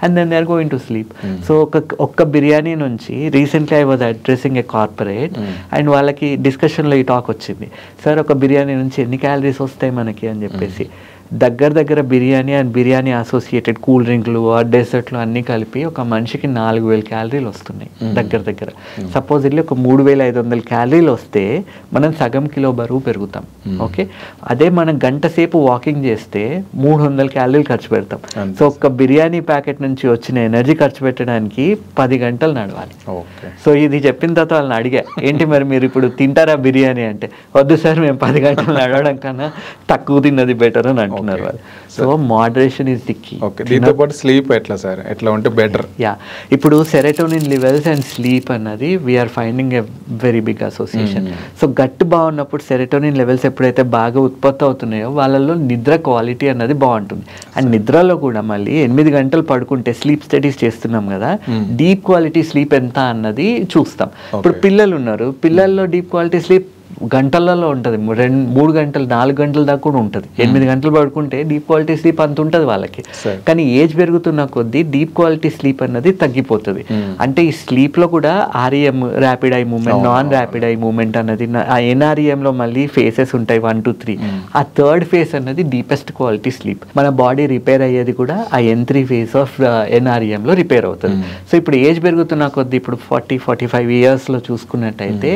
and then they are going to sleep. So ఒక్క బిర్యానీ నుంచి recently I was addressing a corporate, and వాళ్ళకి డిస్కషన్లో ఈ టాక్ వచ్చింది, సార్ ఒక బిర్యానీ నుంచి ఎన్ని క్యాలరీస్ వస్తాయి మనకి అని చెప్పేసి. దగ్గర biryani and biryani associated cool డ్రింక్లు, డెసర్ట్లు అన్నీ కలిపి ఒక మనిషికి 4000 calories వస్తున్నాయి దగ్గర. సపోజ్ ఇట్లా ఒక 3500 calories వస్తే మనం సగం కిలో బరువు పెరుగుతాం. ఓకే, అదే మనం గంట సేపు వాకింగ్ చేస్తే 300 calories ఖర్చు పెడతాం. సో ఒక్క బిర్యానీ ప్యాకెట్ నుంచి వచ్చిన ఎనర్జీ ఖర్చు పెట్టడానికి 10 గంటలు నడవాలి. సో ఇది చెప్పిన తర్వాత వాళ్ళని అడిగా, ఏంటి మరి మీరు ఇప్పుడు తింటారా బిర్యానీ అంటే, వద్దు సార్ మేము 10 గంటలు నడవడం కన్నా తక్కువ తిన్నది బెటర్ అని అంటున్నారు. So moderation is the key. దీంతో పాటు స్లీప్ ఎట్లా సార్, ఎట్లా ఉంటే బెటర్? ఇప్పుడు సెరోటోనిన్ లెవెల్స్ అండ్ స్లీప్ అన్నది we are finding a very big association. So gut బాగున్నప్పుడు సెరోటోనిన్ లెవెల్స్ ఎప్పుడైతే బాగా ఉత్పత్తి అవుతున్నాయో వాళ్ళలో నిద్ర క్వాలిటీ అన్నది బాగుంటుంది. అండ్ నిద్రలో కూడా మళ్ళీ 8 గంటలు పడుకుంటే, స్లీప్ స్టడీస్ చేస్తున్నాం కదా, డీప్ క్వాలిటీ స్లీప్ ఎంత అన్నది చూస్తాం. ఇప్పుడు పిల్లలు ఉన్నారు, పిల్లల్లో డీప్ క్వాలిటీ స్లీప్ గంటలలో ఉంటుంది, 3 గంటలు 4 గంటల దాకా కూడా ఉంటుంది. 8 గంటలు పడుకుంటే డీప్ క్వాలిటీ స్లీప్ అంత ఉంటుంది వాళ్ళకి. కానీ ఏజ్ పెరుగుతున్న కొద్దీ డీప్ క్వాలిటీ స్లీప్ అన్నది తగ్గిపోతుంది. అంటే ఈ స్లీప్లో కూడా REM, rapid eye movement, non rapid eye movement అన్నది, ఆ NREMలో మళ్ళీ ఫేసెస్ ఉంటాయి 1 to 3. ఆ థర్డ్ ఫేస్ అన్నది డీపెస్ట్ క్వాలిటీ స్లీప్. మన బాడీ రిపేర్ అయ్యేది కూడా ఆ N3 ఫేస్ ఆఫ్ NREMలో రిపేర్ అవుతుంది. సో ఇప్పుడు ఏజ్ పెరుగుతున్న కొద్దీ ఇప్పుడు 40-45 yearsలో చూసుకున్నట్టయితే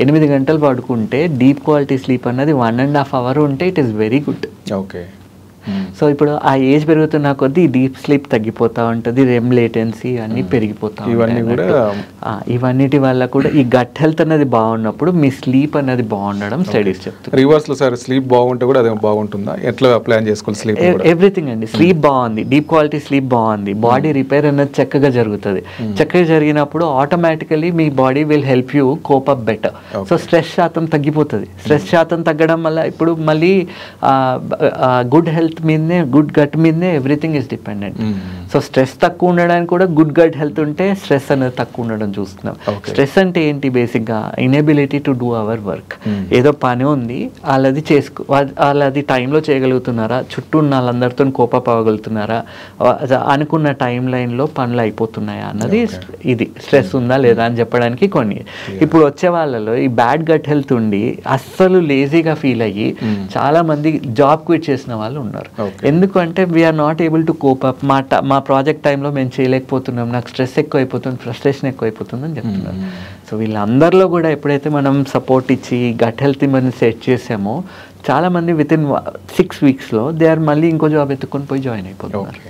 8 గంటలు పడుకుంటే డీప్ క్వాలిటీ స్లీప్ అన్నది 1.5 hours ఉంటే it is very good. Okay, so ఇప్పుడు ఆ ఏజ్ పెరుగుతున్న కొద్దీ డీప్ స్లీప్ తగ్గిపోతూ ఉంటుంది, రెమ్ లేటెన్సీ అన్నీ పెరిగిపోతా ఉంటాయి. ఇవన్నిటి వల్ల కూడా ఈ గట్ హెల్త్ అనేది బాగున్నప్పుడు మీ స్లీప్ అనేది బాగుండడం స్టడీస్ చెప్తారు. రివర్స్ లో సార్ స్లీప్ బాగుంటే కూడా అదే బాగుంటుందా, ఎట్లా ప్లాన్ చేసుకోవాలి స్లీప్? ఎవ్రీథింగ్ అండి, స్లీప్ బాగుంది, డీప్ క్వాలిటీ స్లీప్ బాగుంది, బాడీ రిపేర్ అనేది చక్కగా జరుగుతుంది. చక్కగా జరిగినప్పుడు automatically me body will help you cope up better. So stress శాతం తగ్గిపోతుంది. స్ట్రెస్ శాతం తగ్గడం వల్ల ఇప్పుడు మళ్ళీ గుడ్ హెల్త్ మీదనే, గుడ్ గట్ మీదనే everything is dependent. So stress తక్కువ ఉండడానికి కూడా గుడ్ గట్ హెల్త్ ఉంటే స్ట్రెస్ అనేది తక్కువ ఉండడం చూస్తున్నాం. స్ట్రెస్ అంటే ఏంటి, బేసిక్గా inability to do our work. ఏదో పని ఉంది, వాళ్ళది టైంలో చేయగలుగుతున్నారా, చుట్టూ ఉన్న వాళ్ళందరితో కోపప్ అవ్వగలుగుతున్నారా, అనుకున్న టైం లైన్లో పనులు అయిపోతున్నాయా అన్నది ఇది స్ట్రెస్ ఉందా లేదా అని చెప్పడానికి కొన్ని. ఇప్పుడు వచ్చే వాళ్ళలో ఈ బ్యాడ్ గట్ హెల్త్ ఉండి అస్సలు లేజీగా ఫీల్ అయ్యి చాలా మంది జాబ్ క్విట్ చేసిన వాళ్ళు ఉన్నారు. ఎందుకంటే we are not able to cope up, మా ప్రాజెక్ట్ టైంలో మేము చేయలేకపోతున్నాం, నాకు స్ట్రెస్ ఎక్కువ అయిపోతుంది, ఫ్రస్ట్రేషన్ ఎక్కువ అయిపోతుంది అని చెప్తున్నారు. సో వీళ్ళందరిలో కూడా ఎప్పుడైతే మనం సపోర్ట్ ఇచ్చి గట్ హెల్త్ మనం సెట్ చేసామో చాలామంది విత్ ఇన్ 6 weeksలో దే ఆర్ మళ్ళీ ఇంకో జాబ్ ఎత్తుకొని పోయి జాయిన్ అయిపోతున్నారు.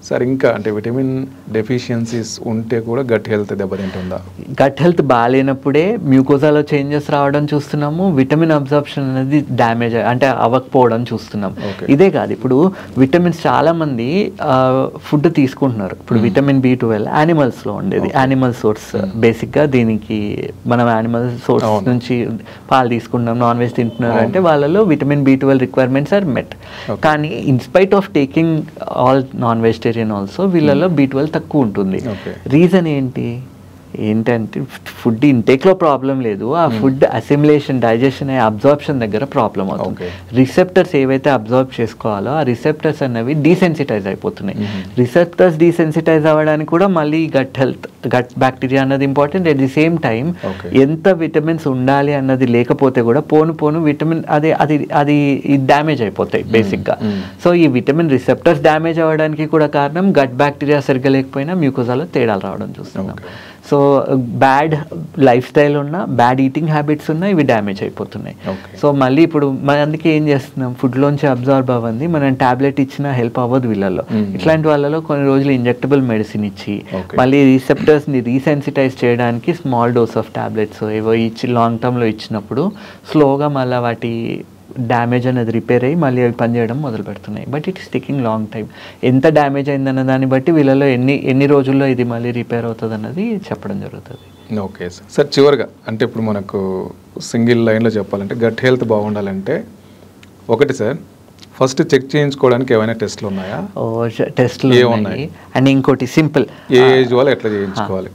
సార్ ఇంకా అంటే విటమిన్ డెఫిషియన్సీస్ ఉంటే కూడా గట్ హెల్త్ దెబ్బతింటుందా? గట్ హెల్త్ బాగాలేనప్పుడే మ్యూకోజాలో చేంజెస్ రావడం చూస్తున్నాము, విటమిన్ అబ్జార్ప్షన్ అనేది డ్యామేజ్ అంటే అవ్వకపోవడం చూస్తున్నాం. ఇదే కాదు, ఇప్పుడు విటమిన్స్ చాలా మంది ఫుడ్ తీసుకుంటున్నారు. ఇప్పుడు విటమిన్ B12 యానిమల్స్లో ఉండేది, యానిమల్ సోర్స్. బేసిక్గా దీనికి మనం యానిమల్ సోర్స్ నుంచి పాలు తీసుకుంటున్నాం, నాన్ వెజ్ తింటున్నారు అంటే వాళ్ళలో vitamin B12 requirements are met. కానీ in spite of taking all non vegetarian also వీళ్ళలో B12 తక్కువ ఉంటుంది. రీజన్ ఏంటంటే ఫుడ్ ఇంటేక్లో ప్రాబ్లం లేదు, ఆ ఫుడ్ అసిమిలేషన్, డైజెషన్, అబ్జార్ప్షన్ దగ్గర ప్రాబ్లం అవుతుంది. రిసెప్టర్స్ ఏవైతే అబ్జార్బ్ చేసుకోవాలో ఆ రిసెప్టర్స్ అనేవి డీసెన్సిటైజ్ అయిపోతున్నాయి. రిసెప్టర్స్ డీసెన్సిటైజ్ అవ్వడానికి కూడా మళ్ళీ గట్ బ్యాక్టీరియా అన్నది important. At the same time ఎంత విటమిన్స్ ఉండాలి అన్నది లేకపోతే కూడా పోను విటమిన్ అది డ్యామేజ్ అయిపోతాయి బేసిక్గా. సో ఈ విటమిన్ రిసెప్టర్స్ డ్యామేజ్ అవ్వడానికి కూడా కారణం గట్ బ్యాక్టీరియా సరిగ్గా లేకపోయినా మ్యూకోజాలో తేడాలు రావడం చూస్తున్నాం. సో బ్యాడ్ లైఫ్ స్టైల్ ఉన్నా, బ్యాడ్ ఈటింగ్ హ్యాబిట్స్ ఉన్నా ఇవి డ్యామేజ్ అయిపోతున్నాయి. సో మళ్ళీ ఇప్పుడు మన అందుకే ఏం చేస్తున్నాం, ఫుడ్లోంచి అబ్జార్బ్ అవ్వండి, మనం టాబ్లెట్ ఇచ్చినా హెల్ప్ అవ్వదు వీళ్ళలో. ఇట్లాంటి వాళ్ళలో కొన్ని రోజులు ఇంజెక్టబుల్ మెడిసిన్ ఇచ్చి మళ్ళీ రిసెప్టర్స్ని రీసెన్సిటైజ్ చేయడానికి స్మాల్ డోస్ ఆఫ్ టాబ్లెట్స్ ఏవో ఇచ్చి లాంగ్ టర్మ్లో ఇచ్చినప్పుడు స్లోగా మళ్ళీ వాటి డ్యామేజ్ అనేది రిపేర్ అయ్యి మళ్ళీ అవి పనిచేయడం మొదలు పెడుతున్నాయి. But it is taking long time. ఎంత డ్యామేజ్ అయిందన్న దాన్ని బట్టి వీళ్ళలో ఎన్ని రోజుల్లో ఇది మళ్ళీ రిపేర్ అవుతుంది అన్నది చెప్పడం జరుగుతుంది. Okay sir. సార్ చివరిగా అంటే ఇప్పుడు మనకు సింగిల్ లైన్లో చెప్పాలంటే గట్ హెల్త్ బాగుండాలంటే ఒకటి సార్, ఫస్ట్ చెక్ చేయించుకోవడానికి ఏమైనా టెస్ట్లు ఉన్నాయా? టెస్ట్లు ఉన్నాయి. అండ్ ఇంకోటి సింపుల్, ఏ ఏజ్ వాళ్ళు ఎట్లా చేయించుకోవాలి?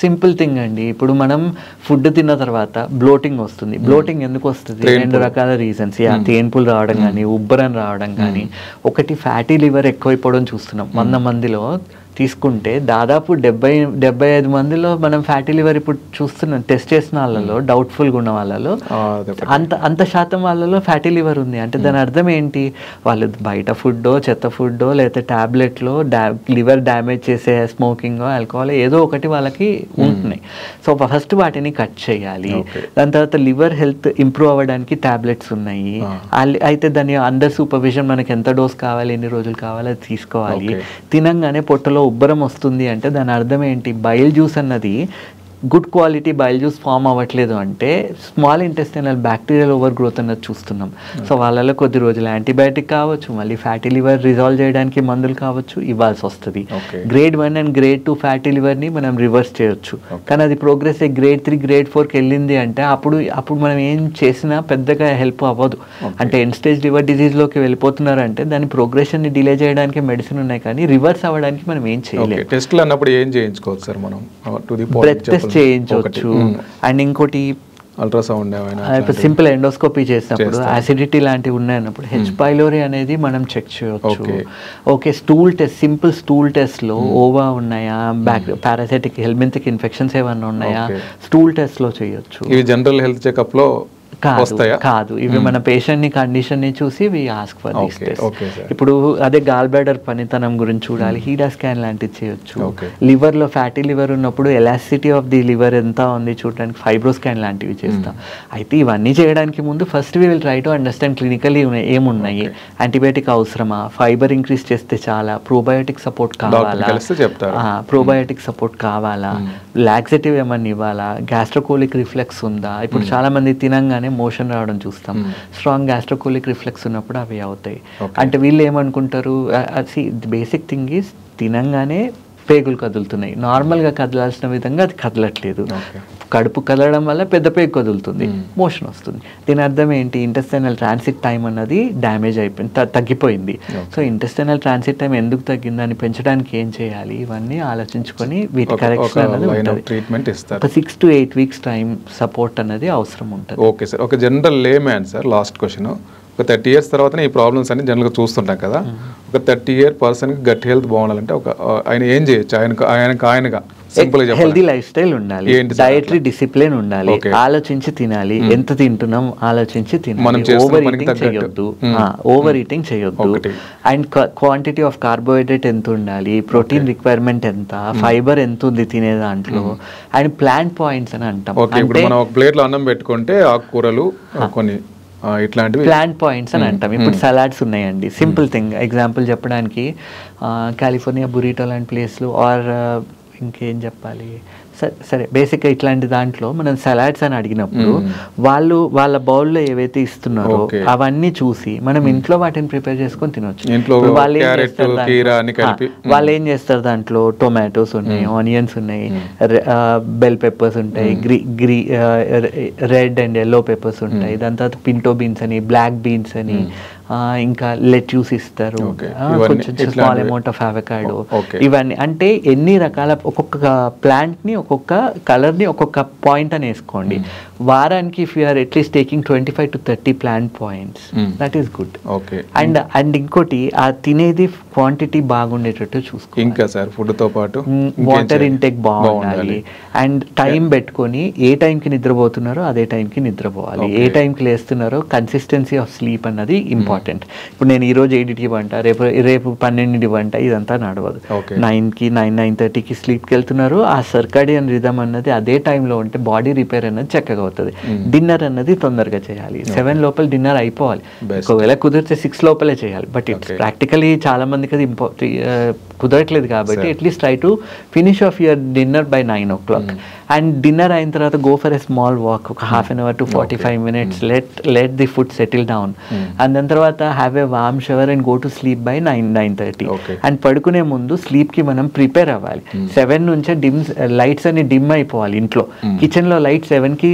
సింపుల్ థింగ్ అండి. ఇప్పుడు మనం ఫుడ్ తిన్న తర్వాత బ్లోటింగ్ వస్తుంది. బ్లోటింగ్ ఎందుకు వస్తుంది? 2 రకాల రీజన్స్. తేన్పులు రావడం కానీ, ఉబ్బరం రావడం కానీ. ఒకటి ఫ్యాటీ లివర్ ఎక్కువైపోవడం చూస్తున్నాం. 100 మందిలో తీసుకుంటే దాదాపు 75 మందిలో మనం ఫ్యాటీ లివర్ ఇప్పుడు చూస్తున్నాం. టెస్ట్ చేసిన వాళ్ళలో, డౌట్ఫుల్గా ఉన్న వాళ్ళలో అంత శాతం వాళ్ళలో ఫ్యాటీ లివర్ ఉంది. అంటే దాని అర్థం ఏంటి? వాళ్ళు బయట ఫుడ్డో, చెత్త ఫుడ్డో, లేకపోతే ట్యాబ్లెట్లో లివర్ డ్యామేజ్ చేసే స్మోకింగ్, ఆల్కహాల్ ఏదో ఒకటి వాళ్ళకి ఉంటున్నాయి. సో ఫస్ట్ వాటిని కట్ చేయాలి. దాని తర్వాత లివర్ హెల్త్ ఇంప్రూవ్ అవ్వడానికి ట్యాబ్లెట్స్ ఉన్నాయి. అయితే దాని అండర్ సూపర్విజన్ మనకి ఎంత డోస్ కావాలి, ఎన్ని రోజులు కావాలి అది తీసుకోవాలి. తినంగానే పొట్టలో ఉబ్బరం వస్తుంది అంటే దాని అర్థం ఏంటి? బైల్ జ్యూస్ అన్నది good quality bile juice form అవ్వట్లేదు అంటే small intestinal bacterial overgrowth అన్నది చూస్తున్నాం. సో వాళ్ళలో కొద్ది రోజులు యాంటీబయాటిక్ కావచ్చు, మళ్ళీ ఫ్యాటీ లివర్ రిజాల్వ్ చేయడానికి మందులు కావచ్చు ఇవ్వాల్సి వస్తుంది. గ్రేడ్ 1 అండ్ గ్రేడ్ 2 ఫ్యాటీ లివర్ని మనం రివర్స్ చేయొచ్చు. కానీ అది ప్రోగ్రెస్ గ్రేడ్ 3 గ్రేడ్ 4కి వెళ్ళింది అంటే అప్పుడు మనం ఏం చేసినా పెద్దగా హెల్ప్ అవ్వదు. అంటే ఎండ్ స్టేజ్ లివర్ డిజీజ్లోకి వెళ్ళిపోతున్నారంటే దాని ప్రోగ్రెషన్ని డిలే చేయడానికి మెడిసిన్ ఉన్నాయి, కానీ రివర్స్ అవ్వడానికి మనం ఏం చేయలేము. టెస్ట్లు అన్నప్పుడు ఏం చేయించుకోవచ్చు సార్ మనం? బ్రెత్ టెస్ట్ చేయించవచ్చు. అండ్ ఇంకోటి అల్ట్రాసౌండ్, సింపుల్ ఎండోస్కోపీ చేసినప్పుడు యాసిడిటీ లాంటివి ఉన్నాయన్నప్పుడు H. pylori అనేది మనం చెక్ చేయవచ్చు. Okay, stool test, simple stool టెస్ట్లో ఓవా ఉన్నాయా, పారాసైటిక్ హెల్మింతిక్ ఇన్ఫెక్షన్స్ ఏమన్నా ఉన్నాయా స్టూల్ టెస్ట్లో చేయొచ్చు. ఇవి జనరల్ హెల్త్ చెకప్లో కాదు, ఇవి మన పేషెంట్ ని కండిషన్ ని చూసి we ask for this test. ఇప్పుడు అదే గాల్ బ్లాడర్ పనితనం గురించి చూడాలి, హీడా స్కాన్ లాంటివి చేయొచ్చు. లివర్ లో ఫ్యాటీ లివర్ ఉన్నప్పుడు ఎలాసిటీ ఆఫ్ ది లివర్ ఎంత ఉంది చూడడానికి ఫైబ్రో స్కాన్ లాంటివి చేస్తాం. అయితే ఇవన్నీ చేయడానికి ముందు first we will try to understand clinically ఏమున్నాయి, యాంటీబయాటిక్ అవసరమా, ఫైబర్ ఇంక్రీజ్ చేస్తే చాలా, ప్రోబయోటిక్ సపోర్ట్ కావాలా, లాక్సేటివ్ ఏమన్నా ఇవ్వాలా, గ్యాస్ట్రోకోలిక్ రిఫ్లెక్స్ ఉందా. ఇప్పుడు చాలా మంది తినంగానే మోషన్ రావడం చూస్తాం. స్ట్రాంగ్ గ్యాస్ట్రోకోలిక్ రిఫ్లెక్స్ ఉన్నప్పుడు అవి అవుతాయి. అంటే వీళ్ళు ఏమనుకుంటారు, బేసిక్ థింగ్ ఈజ్ తినంగానే పేగులు కదులుతున్నాయి, నార్మల్గా కదలాల్సిన విధంగా అది కదలట్లేదు. కడుపు కదలడం వల్ల పెద్ద పేగు కదులుతుంది, మోషన్ వస్తుంది. దీని అర్థం ఏంటి? ఇంటెస్టైనల్ ట్రాన్సిట్ టైం అన్నది డ్యామేజ్ అయిపోయింది, తగ్గిపోయింది. సో ఇంటెస్టైనల్ ట్రాన్సిట్ టైం ఎందుకు తగ్గింది, దాన్ని పెంచడానికి ఏం చేయాలి, ఇవన్నీ ఆలోచించుకొని వీటి కరెక్షన్ అనేది ఉంటుంది. ఒక 6 to 8 weeks టైం సపోర్ట్ అనేది అవసరం ఉంటుంది. Okay sir. ఒక general layman sir, last question, ఒక 30 years తర్వాతనే ఈ ప్రాబ్లమ్స్ అన్ని జనరల్గా చూస్తుంటాం కదా, ఒక 30-year పర్సన్కి గట్ హెల్త్ బాగుండాలంటే ఆయన ఏం చేయొచ్చు? ఆయనగా హెల్దీ లైఫ్ స్టైల్ ఉండాలి, డైటరీ డిసిప్లిన్ ఉండాలి, ఆలోచించి తినాలి, ఎంత తింటున్నాం ఆలోచించి తినాలి, ఓవర్ ఈటింగ్ చేయొద్దు, అండ్ క్వాంటిటీ ఆఫ్ కార్బోహైడ్రేట్ ఎంత ఉండాలి, ప్రోటీన్ రిక్వైర్మెంట్ ఎంత, ఫైబర్ ఎంత ఉంది తినే దాంట్లో, అండ్ ప్లాంట్ పాయింట్స్ అని అంటాం. ఇప్పుడు మనం ఒక ప్లేట్లో అన్నం పెట్టుకుంటే ఆకుకూరలు కొన్ని ఇట్లాంటివి ప్లాంట్ పాయింట్స్ అని అంటాం. ఇప్పుడు సలాడ్స్ ఉన్నాయండి, సింపుల్ థింగ్ ఎగ్జాంపుల్ చెప్పడానికి కాలిఫోర్నియా బురిటో లాంటి ప్లేస్లు ఆర్ ఇంకేం చెప్పాలి, సరే బేసిక్గా ఇట్లాంటి దాంట్లో మనం సలాడ్స్ అని అడిగినప్పుడు వాళ్ళు వాళ్ళ బౌల్లో ఏవైతే ఇస్తున్నారో అవన్నీ చూసి మనం ఇంట్లో వాటిని ప్రిపేర్ చేసుకొని తినొచ్చు. వాళ్ళు ఏం చేస్తారు దాంట్లో టొమాటోస్ ఉన్నాయి, ఆనియన్స్ ఉన్నాయి, బెల్ పెప్పర్స్ ఉంటాయి, రెడ్ అండ్ ఎల్లో పెప్పర్స్ ఉంటాయి, దాని తర్వాత పింటో బీన్స్ అని, బ్లాక్ బీన్స్ అని, ఇంకా లెట్యూస్ ఇస్తారు, కొంచెం స్మాల్ అమౌంట్ ఆఫ్ అవకాడో, ఇవన్నీ అంటే ఎన్ని రకాల ఒక్కొక్క ప్లాంట్ని ఒక్కొక్క కలర్ని ఒక్కొక్క పాయింట్ అని వేసుకోండి. వారానికి if you are at least taking 25 to 30 plant points, that is good. And ఇంకోటి ఆ తినేది క్వాంటిటీ బాగుండేటట్టు చూసుకోండి. ఇంకా సార్ ఫుడ్ తో పాటు వాటర్ ఇంటేక్ బాగుండాలి. అండ్ టైం పెట్టుకొని ఏ టైంకి నిద్రపోతున్నారో అదే టైంకి నిద్రపోవాలి, ఏ టైంకి లేస్తున్నారో కన్సిస్టెన్సీ ఆఫ్ స్లీప్ అన్నది ఇంపార్టెంట్. ఇప్పుడు నేను ఈరోజు 8కి వంట, రేపు 12కి వంట, ఇదంతా నడవదు. 9కి 9:30కి స్లీప్కి వెళ్తున్నారు, ఆ సర్కాడియన్ రిథమ్ అన్నది అదే టైంలో ఉంటే బాడీ రిపేర్ అన్నది చక్కగా అవుతుంది. డిన్నర్ అన్నది తొందరగా చేయాలి, 7 లోపల డిన్నర్ అయిపోవాలి, ఒకవేళ కుదిరితే 6 లోపలే చేయాలి. బట్ ఇట్స్ ప్రాక్టికలీ చాలా మందికి అది కుదరట్లేదు కాబట్టి at least try to finish off your dinner by 9 o'clock. And dinner అయిన తర్వాత go for a small walk, ఒక ½ an hour to 45 minutes, let the food settle down. And దాని తర్వాత have a warm shower and go to sleep by 9:30. And పడుకునే ముందు స్లీప్కి మనం prepare అవ్వాలి. 7 నుంచే లైట్స్ అన్ని డిమ్ అయిపోవాలి. ఇంట్లో కిచెన్లో లైట్ 7కి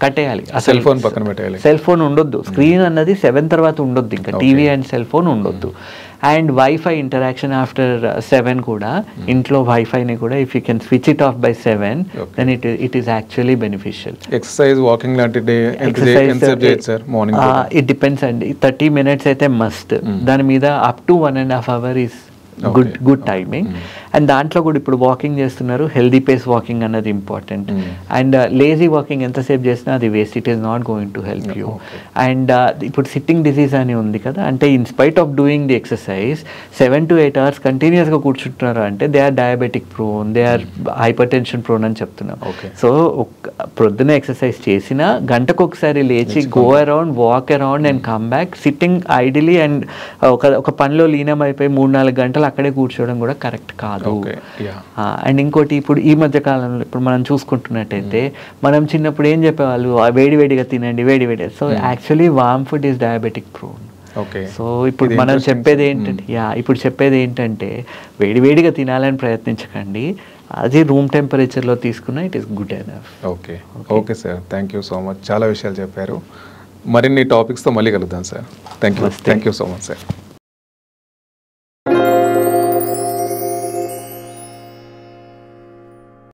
కట్టేయాలి, సెల్ ఫోన్ పక్కన పెట్టాలి, సెల్ ఫోన్ ఉండొద్దు, స్క్రీన్ అన్నది 7 తర్వాత ఉండొద్దు, ఇంకా టీవీ అండ్ సెల్ ఫోన్ ఉండొద్దు. అండ్ వైఫై ఇంటరాక్షన్ ఆఫ్టర్ 7 కూడా, ఇంట్లో వైఫైని కూడా if you can switch it off by 7 then it is actually beneficial. Exercise walking లాంటి ఇట్ డిపెండ్స్ అండి. 30 minutes అయితే మస్ట్, దాని మీద up to 1.5 hours is good timing. And దాంట్లో కూడా ఇప్పుడు వాకింగ్ చేస్తున్నారు, హెల్దీ పేస్ వాకింగ్ అన్నది ఇంపార్టెంట్. అండ్ లేజీ వాకింగ్ ఎంతసేపు చేసినా అది waste, it is not going to help you. And ఇప్పుడు సిట్టింగ్ డిసీజ్ అని ఉంది కదా, అంటే in spite of doing the exercise 7 to 8 hours కంటిన్యూస్గా కూర్చుంటున్నారు అంటే they are diabetic prone, they are hypertension prone అని చెప్తున్నాం. సో ప్రొద్దున ఎక్సర్సైజ్ చేసిన గంటకు ఒకసారి లేచి go around, walk around and come back. Sitting idly and ఒక పనిలో లీనం అయిపోయి 3-4 గంటలు అక్కడే కూర్చోవడం కూడా కరెక్ట్ కాదు. అండ్ ఇంకోటి ఇప్పుడు ఈ మధ్య కాలంలో ఇప్పుడు మనం చూసుకుంటున్నట్టయితే మనం చిన్నప్పుడు ఏం చెప్పేవాళ్ళు, వేడివేడిగా తినండి, వేడివేడి. So actually warm food is diabetic prone. So ఇప్పుడు మనం చెప్పేది ఏంటంటే వేడివేడిగా తినాలని ప్రయత్నించకండి, అది రూమ్ టెంపరేచర్లో తీసుకున్నా it is good enough. Okay sir, thank you so much, చాలా విషయాలు చెప్పారు. మరిన్ని టాపిక్స్తో మళ్ళీ కలుద్దాం sir. Thank you so much sir.